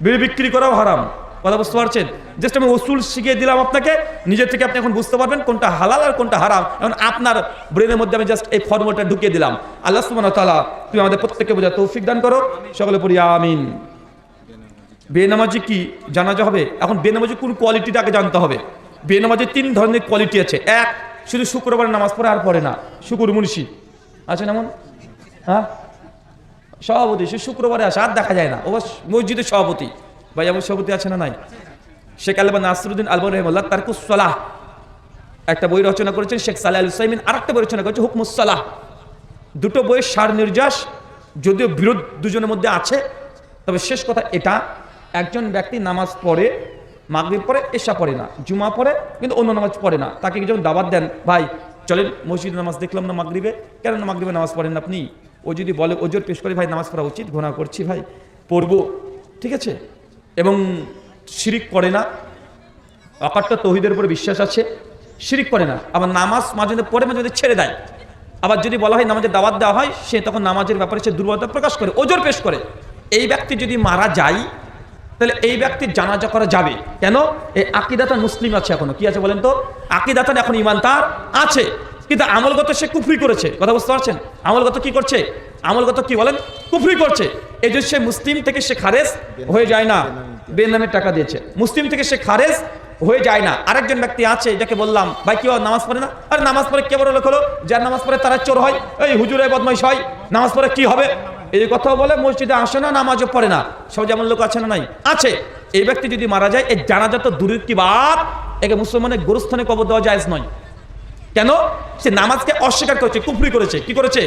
বিড়ি বিক্রি করাও হারাম। কথা বুঝতে পারছেন? জাস্ট আমি উসুল শিখিয়ে দিলাম আপনাকে, নিজে থেকে আপনি এখন বুঝতে পারবেন কোনটা হালাল আর কোনটা হারাম। এখন আপনার ব্রেনের মধ্যে আমি জাস্ট এই ফর্মুলাটা ঢুকিয়ে দিলাম। আল্লাহ সুবহানাহু ওয়া তাআলা তুমি আমাদের প্রত্যেককে বোঝার তৌফিক দান করো, সকলে পড়ি আমিন। বেনামাজি কি জানাজা হবে? এখন বেনামাজি কোন কোয়ালিটিটাকে জানতে হবে। বেনামাজির 3 ধরনের কোয়ালিটি আছে। এক, শুধু শুক্রবার নামাজ পড়ে আর পড়ে না, শুকুর মুন্সি আছে না? এমন হ্যাঁ, সভাপতি, সে শুক্রবারে আসে, আর দেখা যায় না, ও মসজিদের সভাপতি। ভাই, আমার সভাপতি আছে না নাই? শেখ আলবানী নাসিরুদ্দিন আলবানী রাহিমাহুল্লাহ তারকুস সালাহ একটা বই রচনা করেছেন। শেখ সালেহ আল উসাইমিন আরেকটা বই রচনা করেছে হুকমুস সালাহ। দুটো বইয়ের সার নির্যাস, যদিও বিরোধ দুজনের মধ্যে আছে, তবে শেষ কথা এটা, একজন ব্যক্তি নামাজ পড়ে, মাগরিব পড়ে, এশা পড়ে না, জুমা পড়ে কিন্তু অন্য নামাজ পড়ে না, তাকে যখন দাওয়াত দেন, ভাই চলেন মসজিদে নামাজ দেখলাম না মাগরিবে, কেন না মাগরিবে নামাজ পড়েন আপনি? ও যদি বলে, ওজোর পেশ করে, ভাই নামাজ পড়া উচিত, ঘোনা করছি ভাই, পড়বো, ঠিক আছে, এবং শিরিক করে না, অকাট্য তৌহিদের উপরে বিশ্বাস আছে, শিরিক করে না, আবার নামাজ মাঝে মধ্যে পড়ে, মাঝে মধ্যে ছেড়ে দেয়। আবার যদি বলা হয় নামাজের দাওয়াত দেওয়া হয়, সে তখন নামাজের ব্যাপারে সে দুর্বলতা প্রকাশ করে, ওজোর পেশ করে। এই ব্যক্তি যদি মারা যায়, তাহলে এই ব্যক্তির জানাজা করা যাবে। কেন? এই আকীদাটা মুসলিম আছে এখনো। কি আছে বলেন তো? আকীদাটা এখন ঈমান তার আছে, কিন্তু আমলগত সে কুফরি করেছে। কথা বুঝতে পারছেন? আমলগত কি করছে? আমলগত কি বলেন? কুফরি করছে। এই যে সে মুসলিম থেকে সে খারেজ হয়ে যায় না, বেনামের টাকা দিয়েছে, মুসলিম থেকে সে খারেজ হয়ে যায় না। আরেকজন ব্যক্তি আছে, যাকে বললাম ভাই কি নামাজ পড়ে না, আর নামাজ পড়ে কে বড় লোক হলো? যার নামাজ পড়ে তারা চোর হয়, এই হুজুরে বদমাইশ হয়, নামাজ পড়ে কি হবে? এই কথা বলে মসজিদে আসে না, নামাজও পড়ে না। সব যেমন লোক আছে না? নাই, আছে। এই ব্যক্তি যদি মারা যায়, এই জানাজা তো দূরের কি বাত, একে মুসলমানের গোরস্থানে কবর দেওয়া জায়েজ নয়। কেন? সে নামাজকে অস্বীকার করেছে, কুফরি করেছে। কি করেছে?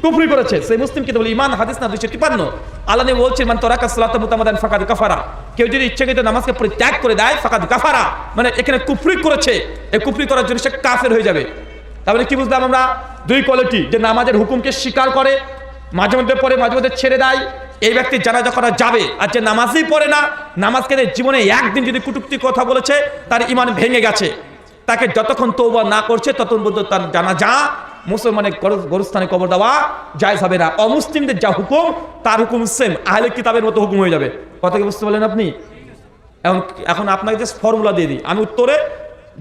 কুফরি করেছে। সেই মুসলিম কি বলে? ঈমান হাদিস না 253। আল্লাহ নবী বলছেন, মান তারাকা সালাতা মুতামাদান ফাকাদ কাফারা। কেউ যদি ইচ্ছাকৃত নামাজকে পরিত্যাগ করে দেয়, ফাকাদ কাফারা, মানে এখানে কুফরি করেছে। এই কুফরি করার জন্য সে কাফের হয়ে যাবে। তাহলে কি বুঝলাম আমরা? দুই কোয়ালিটি, যে নামাজের হুকুমকে স্বীকার করে, মাঝে মধ্যে পড়ে, মাঝে মধ্যে ছেড়ে দেয়, এই ব্যক্তির জানাজা করা যাবে। আর যে নামাজই পড়ে না, নামাজকে জীবনে একদিন যদি কটূক্তি কথা বলেছে, তার ঈমান ভেঙে গেছে, তাকে যতক্ষণ তওবা না করছে ততক্ষণ পর্যন্ত তার জানাজা মুসলমানের গোরস্থানে কবর দেওয়া জায়েজ হবে না। অমুসলিমদের যা হুকুম, তার হুকুম সেম, আহলে কিতাবের মতো হুকুম হয়ে যাবে। কথা কি বুঝতে পারলেন আপনি? এখন আপনাকে জাস্ট ফর্মুলা দিয়ে দিই, আমি উত্তরে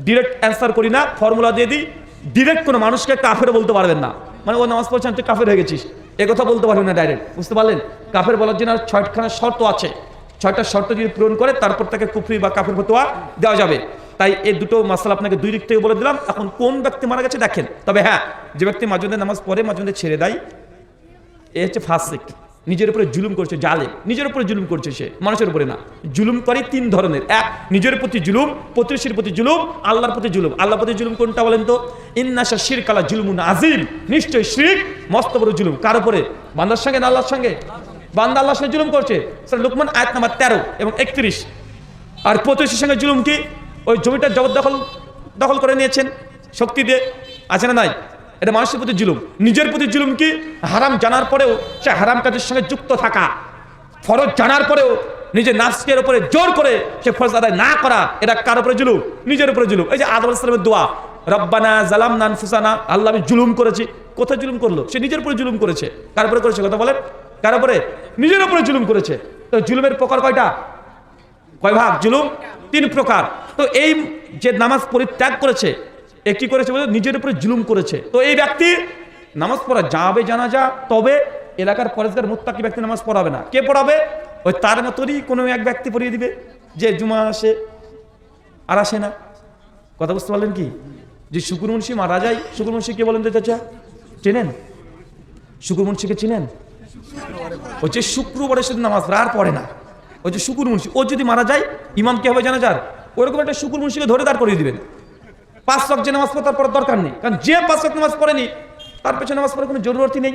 ডিরেক্ট অ্যান্সার করি না, ফর্মুলা দিয়ে দিই। ডিরেক্ট কোনো মানুষকে কাফের বলতে পারবেন না, মানে ও নামাজ পড়ছেন তুই কাফের হয়ে গেছিস, এ কথা বলতে পারবেন না ডাইরেক্ট। বুঝতে পারলেন? কাফের বলার জন্য 6খানা শর্ত আছে। 6টা শর্ত যদি পূরণ করে, তারপর তাকে কুফরি বা কাফের ফতোয়া দেওয়া যাবে। তাই এই দুটো মাসআলা আপনাকে দুই দিক থেকে বলে দিলাম। এখন কোন ব্যক্তি মারা গেছে দেখেন। তবে হ্যাঁ, যে ব্যক্তি মাঝে মধ্যে নামাজ পড়ে, মাঝে মধ্যে ছেড়ে দেয়, এ হচ্ছে ফাসিক, নিজের উপরে জুলুম করছে, জালেম, নিজের উপরে জুলুম করছে, সে মানুষের উপরে না। জুলুম করে 3 ধরনের। এক, নিজের প্রতি জুলুম, প্রতিবেশীর প্রতি জুলুম, আল্লাহর প্রতি জুলুম। আল্লাহর প্রতি জুলুম কোনটা বলেন তো? ইন্নাশা শিরকালা জুলুমুন আযীম, নিশ্চয় শিরক মস্ত বড় জুলুম। কার উপরে? বান্দার সঙ্গে না আল্লাহর সঙ্গে? বান্দা আল্লাহর সঙ্গে জুলুম করছে, সূরা লুকমান আয়াত নাম্বার 13 এবং 31। আর প্রতিবেশীর সঙ্গে জুলুম কি? ওই জমিটা দখল করে নিয়েছেন শক্তি দিয়ে, আছে না নাই? এটা মানুষের প্রতি জুলুম। নিজের প্রতি জুলুম কি? হারাম জানার পরেও সে হারাম কাজের সঙ্গে যুক্ত থাকা, ফরজ জানার পরেও নিজের নাফসের উপরে জোর করে সে ফরজ আদায় না করা, এটা কার উপরে জুলুম? নিজের উপরে জুলুম। এই যে আদম আলাইহিস সালামের দোয়া, রব্বানা জালামনা আনফুসানা, আল্লাহ আমি জুলুম করেছি। কোথায় জুলুম করলো? সে নিজের উপরে জুলুম করেছে। কার উপরে করেছে? কথা বলেন, কার উপরে? নিজের উপরে জুলুম করেছে। তো জুলুমের প্রকার কয়টা? কয় ভাগ জুলুম? 3 প্রকার। তো এই যে নামাজ পরিত্যাগ করেছে, এ কি করেছে? নিজের উপরে জুলুম করেছে। তো এই ব্যক্তি নামাজ পড়া যাবে জানাজা, তবে এলাকার পরেজগার মুত্তাকি ব্যক্তি নামাজ পড়াবে না। কে পড়াবে? ওই তার মতোই কোনো এক ব্যক্তি পড়িয়ে দিবে, যে জুমা আসে আর আসে না। কথা বুঝতে পারলেন কি? যে শুকুর মুন্সি মারা যায়, শুকুর মুন্সি কে বলেন তো চাচা? চেনেন? শুকুর মুন্সিকে চিনেন? ও যে শুক্রবারে শুধু নামাজ আর পড়ে না, ওই যে শুকুর মুন্সি, ও যদি মারা যায়, ইমাম কে হবে জানাজার? ওইরকম একটা শুকুর মুন্সিকে ধরে দাঁড় করিয়ে দিবেন। 5 ওয়াক্ত যে নামাজ পড়ার পর দরকার নেই, কারণ যে 5 ওয়াক্ত নামাজ পড়েনি, তার পেছনে নামাজ পড়ার কোনো জরুরতই নেই।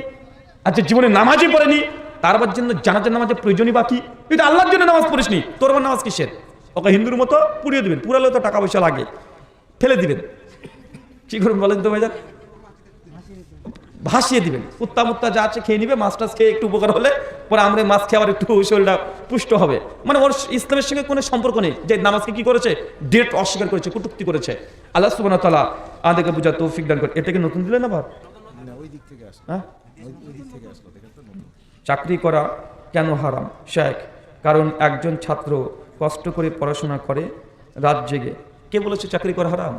আর যে জীবনে নামাজই পড়েনি, তার জন্য জানাজার নামাজের প্রয়োজনই বাকি। তুই তো আল্লাহর জন্য নামাজ পড়িসনি, তোর আবার নামাজ কিসের? ওকে হিন্দুর মতো পুড়িয়ে দিবেন, পুরালে তো টাকা পয়সা লাগে, ফেলে দিবেন। কি করবেন বলেন তো ভাইজান? ভাসিয়ে দিবেন, কুত্তা মুত্তা যা আছে খেয়ে নিবে, মাছ টাছ খেয়ে একটু উপকার হলে পরে আমরা মাছ খেয়ে আবার একটু শরীরটা পুষ্ট হবে। মানে ওর ইসলামের সঙ্গে কোনো সম্পর্ক নেই, যে নামাজকে কি করেছে? ডেট অস্বীকার করেছে, কটূক্তি করেছে। আল্লাহ সুবহানাহু ওয়া তাআলা আমাদেরকে বুঝার তৌফিক দান করে। এটাকে নতুন দিলেন আবার? হ্যাঁ, চাকরি করা কেন হারাম শেখ? কারণ একজন ছাত্র কষ্ট করে পড়াশোনা করে রাত জেগে। কে বলেছে চাকরি করা হারাম?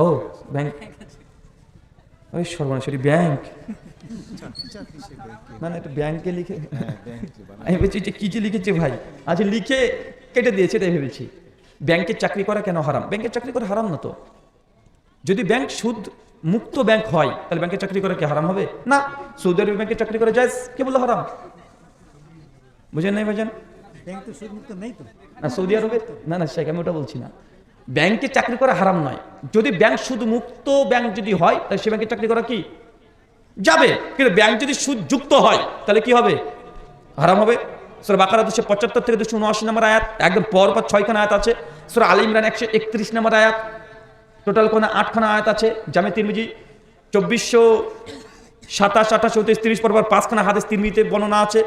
ও ব্যাংক, ওই সর্বনাশী ব্যাংক, না না এটা ব্যাংকে লিখে, আমি ভেবেছি যে কি যে লিখেছে ভাই, আচ্ছা লিখে কেটে দিয়েছে, তাই ভেবেছি। ব্যাংকে চাকরি করা কেন হারাম? ব্যাংকে চাকরি করা হারাম না তো। যদি ব্যাংক সুদ মুক্ত ব্যাংক হয়, তাহলে ব্যাংকে চাকরি করা কি হারাম হবে? না। সৌদি আরবে ব্যাংকে চাকরি করা জায়েজ, কে বললো হারাম? বুঝেন নাই ভাইজান? ব্যাংক তো সুদ মুক্ত নেই তো। না সৌদি আরবে না না শেখ, আমি ওটা বলছি না। ব্যাংকে চাকরি করা হারাম নয়, যদি ব্যাংক সুদ মুক্ত ব্যাংক যদি হয় তাহলে সে ব্যাংকে চাকরি করা কি যাবে, কিন্তু ব্যাংক যদি সুদ যুক্ত হয় তাহলে কি হবে, হারাম হবে। সূরা বাকারা 275 থেকে 279 নম্বর আয়াত, একদম পর 6খানা আয়াত আছে। সূরা আলী ইমরান 131 নম্বর আয়াত, টোটাল কোন 8খানা আয়াত আছে। জামে তিরমিজি 2427, 28, 34, 30 পর 5খানা হাদিস তিরমিজিতে বর্ণনা আছে।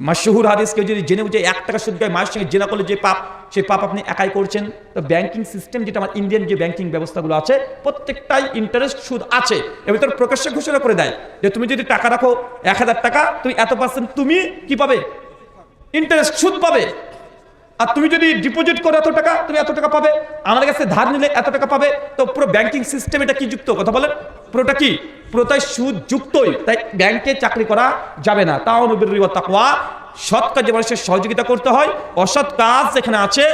মাশহুর হাদিস, কেউ যদি জেনে বুঝে 1 টাকা সুদ দেয় মায়ের সঙ্গে জেনা করলে যে পাপ, সেই পাপ আপনি একাই করছেন। তো ব্যাংকিং সিস্টেম যেটা আমার ইন্ডিয়ান যে ব্যাংকিং ব্যবস্থাগুলো আছে প্রত্যেকটাই ইন্টারেস্ট সুদ আছে। এর ভিতরে প্রকাশ্যে ঘোষণা করে দেয় যে তুমি যদি টাকা রাখো 1000 টাকা, তুমি এত পার্সেন্ট তুমি কি পাবে, ইন্টারেস্ট সুদ পাবে। আর তুমি যদি ডিপোজিট করো এত টাকা, তুমি এত টাকা পাবে। আমাদের কাছে ধার নিলে এত টাকা পাবে। তো পুরো ব্যাংকিং সিস্টেম এটা কি যুক্ত, কথা বলেন, পুরোটা কি, পুরোটাই সুদ যুক্তই। তাই ব্যাংকে চাকরি করা যাবে না। তাও নবির তাকওয়া, সৎ কাজে মানুষের সহযোগিতা করতে হয়। অসৎ কাজ যেখানে আছে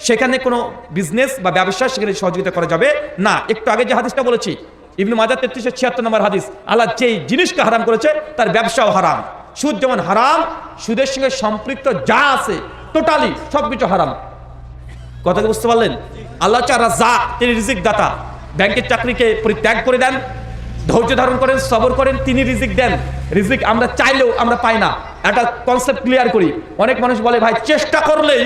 সেখানে কোনো বিজনেস বা ব্যবসা সেখানে সহযোগিতা করা যাবে না। একটু আগে যে হাদিসটা বলেছি ইবনে মাজাহ 3376 নম্বর হাদিস, আল্লাহ যেই জিনিসকে হারাম করেছে তার ব্যবসাও হারাম। সুদ যেমন হারাম, সুদের সঙ্গে সম্পৃক্ত যা আছে টোটালি সবকিছু হারাম। কথা কি বুঝতে পারলেন? আল্লাহ রাজ্জাক, তিনি রিজিক দাতা। ব্যাংকের চাকরিকে পরিত্যাগ করে দেন, ধৈর্য ধারণ করেন, সবর করেন, তিনি রিজিক দেন। রিজিক আমরা চাইলেও আমরা পাই না। একটা কনসেপ্ট ক্লিয়ার করি। অনেক মানুষ বলে ভাই চেষ্টা করলেই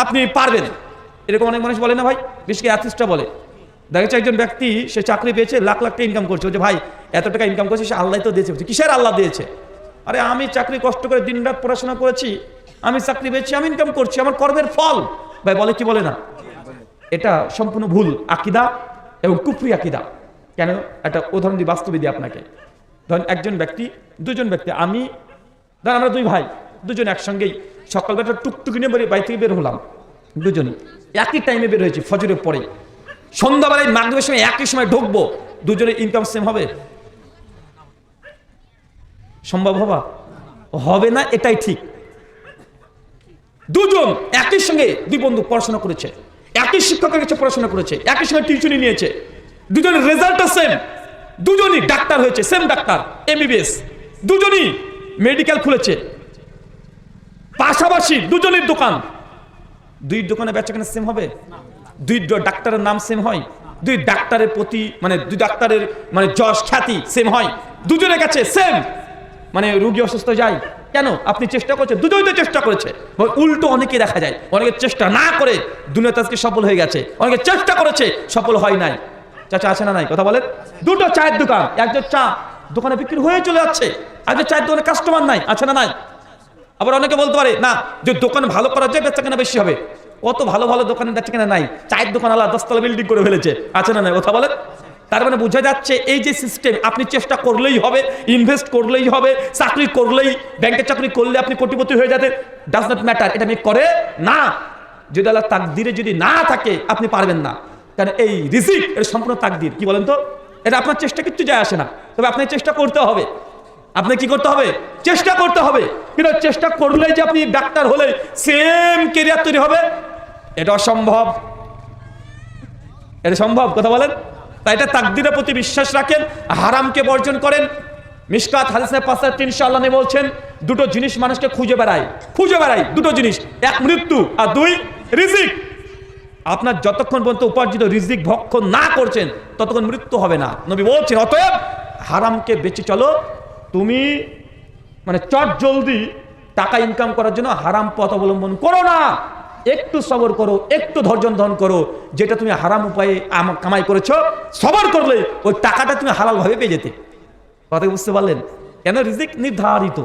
আপনি পারবেন, এরকম অনেক মানুষ বলে না ভাই, বিশেষ করে আর্টিস্টরা বলে। দেখা যাচ্ছে একজন ব্যক্তি সে চাকরি পেয়েছে, লাখ লাখ টাকা ইনকাম করছে, যে ভাই এত টাকা ইনকাম করছে সে আল্লাহ তো দিয়েছে। কিসের আল্লাহ দিয়েছে? আরে আমি চাকরি কষ্ট করে দিন রাত পড়াশোনা করেছি, আমি চাকরি পেয়েছি, আমি ইনকাম করছি, আমার কর্মের ফল। ভাই বলে কি বলে না? এটা সম্পূর্ণ ভুল আকিদা এবং কুফরি আকিদা। কেন? একটা উদাহরণ দিয়ে বাস্তবে দিই আপনাকে। ধরেন একজন ব্যক্তি, দুজন ব্যক্তি, আমি ধরেন আমরা দুই ভাই, দুজন একসঙ্গেই সকালবেলা টুকটুকি নিয়ে বাড়ি থেকে বের হলাম, দুজনই একই টাইমে বের হয়েছি ফজরের পরে, সন্ধ্যাবেলায় মাগরিবের সময় একই সময় ঢুকবো, দুজনের ইনকাম সেম হবে? সম্ভব হবে না, এটাই ঠিক। দুজন একই সঙ্গে, দুই বন্ধু পড়াশোনা করেছে, একই শিক্ষকের কাছে পড়াশোনা করেছে, একই সঙ্গে টিউশনি নিয়েছে, দুজনের রেজাল্টটা সেম, দুজনই ডাক্তার হয়েছে, সেম ডাক্তার এমবিবিএস, দুজনই মেডিকেল খুলেছে, পাশাপাশি দুজনের দোকান, দুই দোকানে বেচাকেনা সেম হবে? দুই ডাক্তারের নাম সেম হয়? দুই ডাক্তারের প্রতি দুই ডাক্তারের যশ খ্যাতি সেম হয়? দুজনের কাছে সেম, রোগী অসুস্থ যায় কেন? আপনি চেষ্টা করছেন, দুজনই তো চেষ্টা করেছে। উল্টো অনেকে দেখা যায়, অনেকে চেষ্টা না করে দুনিয়াতে আজকে সফল হয়ে গেছে, অনেকে চেষ্টা করেছে সফল হয় নাই। চাচা আছে না নাই? কথা বলেন। দুটো চায়ের দোকান, একজন চা দোকানে বিক্রি হয়ে চলে যাচ্ছে, একজন চায়ের দোকানে কাস্টমার নাই, আছে না নাই? আবার অনেকে বলতে পারে না, যে দোকান ভালো করা যায় বেচাকেনা বেশি হবে। কত ভালো ভালো দোকানে বেচাকেনা নাই, চায়ের দোকান আলাদা 10 তলা বিল্ডিং করে ফেলেছে, আছে না নাই? কথা বলেন। তার বোঝা যাচ্ছে এই যে সিস্টেম, আপনি চেষ্টা করলেই হবে, ইনভেস্ট করলেই হবে, চাকরি করলেই, ব্যাংকের চাকরি করলে আপনি কোটিপতি হয়ে যাবেন, ডাজ নট ম্যাটার। এটা আমি করে না, যদি আল্লাহ তাকদিরে যদি না থাকে আপনি পারবেন না। কারণ এই রিজিক এটা সম্পূর্ণ তাকদির। কি বলেন তো? এটা আপনার চেষ্টা কিচ্ছু যায় আসে না, তবে আপনার চেষ্টা করতে হবে। আপনি কি করতে হবে? চেষ্টা করতে হবে। কিন্তু চেষ্টা করলেই যে আপনি ডাক্তার হলে সেম কেরিয়ার তৈরি হবে, এটা অসম্ভব। এটা সম্ভব? কথা বলেন। তাই এটা তাকদীরের প্রতি বিশ্বাস রাখেন, হারামকে বর্জন করেন। মিশকাত হাদিসে 5:3 আল্লাহ নবী বলছেন, দুটো জিনিস মানুষকে খুঁজে বেড়ায়, দুটো জিনিস, এক মৃত্যু আর দুই রিজিক। আপনার যতক্ষণ পর্যন্ত উপার্জিত রিজিক ভক্ষণ না করছেন ততক্ষণ মৃত্যু হবে না। নবী বলছেন অতএব হারামকে বেঁচে চলো। তুমি চট জলদি টাকা ইনকাম করার জন্য হারাম পথ অবলম্বন করো না, একটু সবর করো, একটু ধৈর্য ধারণ করো। যেটা তুমি হারাম উপায়ে কামাই করেছো, সবর করলে ওই টাকাটা তুমি হালাল ভাবে পেয়ে যেতে। কথা বুঝতে পারলেন? কেন? রিজিক নির্ধারিত,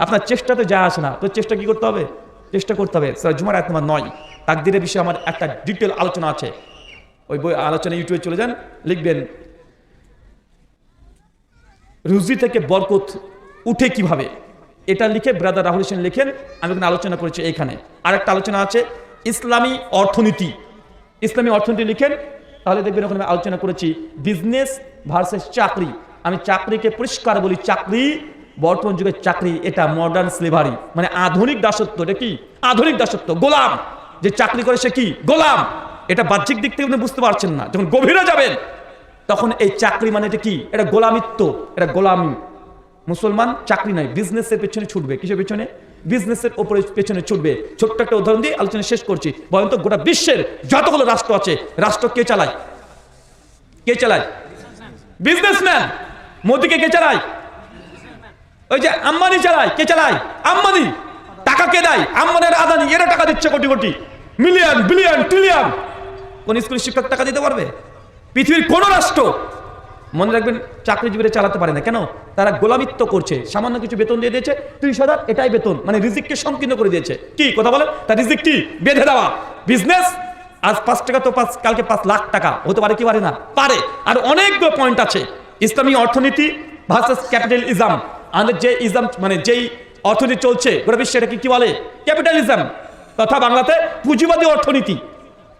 আপনার চেষ্টা তো যায় আসে না। তো চেষ্টা কি করতে হবে? চেষ্টা করতে হবে। সূরা জুমার আয়াত নম্বর 9, তাকদীরের বিষয়ে আমার একটা ডিটেল আলোচনা আছে, ওই বই আলোচনা ইউটিউবে চলে যান, লিখবেন রুজি থেকে বরকত উঠে কিভাবে, এটা লিখে ব্রাদার রাহুল হোসেন লিখেন, আমি এখানে আলোচনা করেছি। এইখানে আরেকটা আলোচনা আছে ইসলামী অর্থনীতি, ইসলামী অর্থনীতি লিখেন, তাহলে দেখবেন ওখানে আলোচনা করেছি বিজনেস ভার্সেস চাকরি। আমি চাকরিকে পরিষ্কার বলি, চাকরি বর্তমান যুগের চাকরি এটা মডার্ন স্লেভারি, আধুনিক দাসত্ব। এটা কি? আধুনিক দাসত্ব, গোলাম। যে চাকরি করে সে কি? গোলাম। এটা বাহ্যিক দিক থেকে আপনি বুঝতে পারছেন না, যখন গভীরে যাবেন তখন এই চাকরি এটা কি? এটা গোলামিত্ব, এটা গোলামি। মুসলমান চাকরি নাই, বিজনেসের পেছনে ছুটবে। কিসের পেছনে? বিজনেসের উপরে পেছনে ছুটবে। ছোট্ট একটা উদাহরণ দিয়ে আলোচনা শেষ করছি। বলেন তো গোটা বিশ্বের যতগুলো রাষ্ট্র আছে, রাষ্ট্র কে চালায়? কে চালায়? বিজনেসম্যান। মোদিকে কে চালায়? ওই যে আম্বানি চালায়। কে চালায়? আম্বানি। টাকা কে দেয়? আম্বানির আদানি, এরা টাকা দিচ্ছে crore crore, million billion trillion. কোন স্কুলের শিক্ষক টাকা দিতে পারবে? পৃথিবীর কোন রাষ্ট্র, মনে রাখবেন, চাকরিজীবীরা চালাতে পারে না। কেন? তারা গোলামিত্ব করছে। সামান্য কিছু বেতন দিয়ে দিয়েছে, 30,000, এটাই বেতন, মানে রিজিককে সংকীর্ণ করে দিয়েছে। কি কথা বলেন? তার রিজিক কি? বেঁধে দেওয়া। বিজনেস আজ 5 টাকা তো কালকে 5 লাখ টাকা হতে পারে কি পারে না? পারে। আর অনেকগুলো পয়েন্ট আছে। ইসলামী অর্থনীতি ভার্সাস ক্যাপিটালিজম। আমাদের যে ইসলাম মানে যেই অর্থনীতি চলছে গোটা বিশ্বে, এটাকে কি বলে? ক্যাপিটালিজম, তথা বাংলাতে পুঁজিবাদী অর্থনীতি।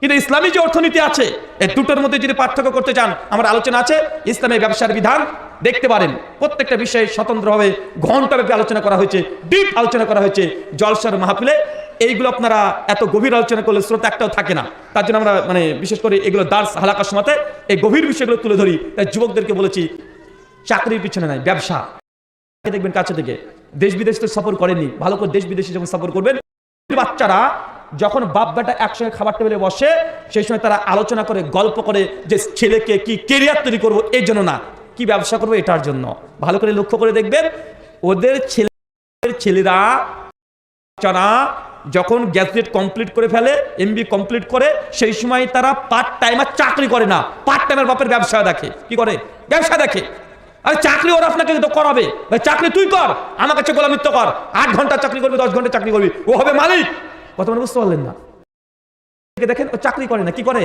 কিন্তু ইসলামী যে অর্থনীতি আছে, এই দুটোর মধ্যে যদি পার্থক্য করতে চান, আমার আলোচনা আছে। ইসলামী ব্যবসার বিধান দেখতে পারেন। প্রত্যেকটা বিষয়ে স্বতন্ত্রভাবে ঘন্টাব্যাপী আলোচনা করা হয়েছে, ডিপ আলোচনা করা হয়েছে জলসার মাহফিলে। এইগুলো আপনারা এত গভীর আলোচনা করলে শ্রোতা একটাও থাকে না। তার জন্য আমরা মানে বিশেষ করে এগুলো দার্স হালাকার সময়তে এই গভীর বিষয়গুলো তুলে ধরি। তাই যুবকদেরকে বলেছি, চাকরির পিছনে নাই, ব্যবসা। দেখবেন কাছে থেকে, দেশ বিদেশ তো সফর করেনি, ভালো করে দেশ বিদেশে যখন সফর করবেন, বাচ্চারা যখন বাপ বেটা একসঙ্গে খাবার টেবিলে বসে, সেই সময় তারা আলোচনা করে, গল্প করে যে ছেলেকে কি কেরিয়ার তৈরি করবো, এই জন্য না, কি ব্যবসা করবো এটার জন্য। ভালো করে লক্ষ্য করে দেখবেন, ওদের ছেলেরা যখন গ্র্যাজুয়েট কমপ্লিট করে ফেলে, এমবি কমপ্লিট করে, সেই সময় তারা পার্ট টাইমার চাকরি করে না, পার্ট টাইমার বাপের ব্যবসা দেখে। কি করে? ব্যবসা দেখে। আরে চাকরি ওরা আপনাকে তো করাবে, ভাই চাকরি তুই কর, আমার কাছে গোলামিত্ব কর। 8 ঘন্টা চাকরি করবি, 10 ঘন্টা চাকরি করবি, ও হবে মালিক। কথা মানে বুঝতে পারলেন না? দেখেন, ও চাকরি করে না, কি করে?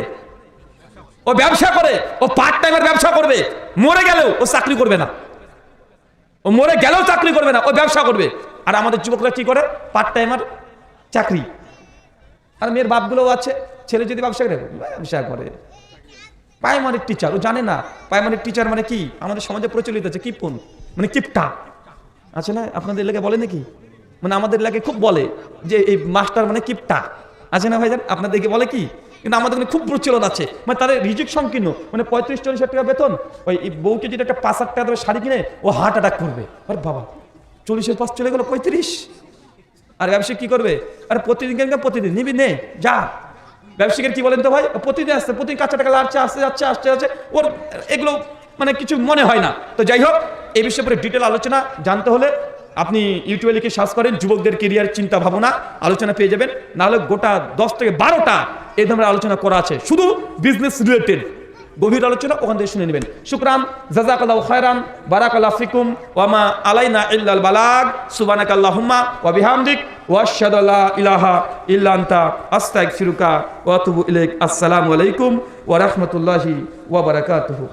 ও ব্যবসা করে। ও পার্ট টাইমের ব্যবসা করবে। মরে গেলেও ও চাকরি করবে না, ও মরে গেলেও চাকরি করবে না, ও ব্যবসা করবে। আর আমাদের যুবকরা কি করে? পার্ট টাইমার চাকরি। আর মেয়ের বাপগুলোও আছে, ছেলে যদি ব্যবসা করে, ব্যবসা করে। প্রাইমারি টিচার, ও জানে না প্রাইমারি টিচার মানে কি। আমাদের সমাজে প্রচলিত আছে কিপন, মানে কিপটা আছে না? আপনাদের এলাকায় বলে নাকি? মানে আমাদের এলাকায় খুব বলে যে এই মাস্টার মানে কিপটা আছে না ভাইজান? আপনাদেরকে বলে কি? কিন্তু আমাদের খুব প্রচলন আছে। মানে তাদের রিজিক সংকীর্ণ, মানে 35-40 টাকা বেতন, ওই বউকে যদি একটা 5,000 টাকা দেবে শাড়ি কিনে, ও হার্ট অ্যাটাক করবে। আরে বাবা, 40-এর পাশ চলে গেল 35। আর ব্যবসায়িক কি করবে? আর প্রতিদিন প্রতিদিন নিবি, নে যা। ব্যবসায়িকের কি বলেন তো ভাই? প্রতিদিন আসছে, প্রতিদিন কাঁচা টাকা লাগছে, আসতে যাচ্ছে আসতে যাচ্ছে, ওর এগুলো মানে কিছু মনে হয় না। তো যাই হোক, এই বিষয়ে পরে ডিটেল আলোচনা জানতে হলে আপনি ইউটিউবে লিখে সার্চ করেন যুবকদের কেরিয়ার চিন্তা ভাবনা, আলোচনা পেয়ে যাবেন। নাহলে গোটা 10 থেকে 12টা এই ধরনের আলোচনা করা আছে, শুধু বিজনেস রিলেটেড গভীর আলোচনা, ওখান থেকে শুনে নেবেন। শুকরান, জাযাকাল্লাহু খায়রান, বারাকাল্লাহু ফিকুম, ওয়া মা আলাইনা ইল্লাল বালাগ, সুবহানাকাল্লাহুম্মা ওয়া বিহামদিক, ওয়া আশহাদু আল্লা ইলাহা ইল্লা আনতা, আস্তাগফিরুকা ওয়া আতুবু ইলাইক। আসসালামু আলাইকুম ওয়া রাহমাতুল্লাহি ওয়া বারাকাতুহু।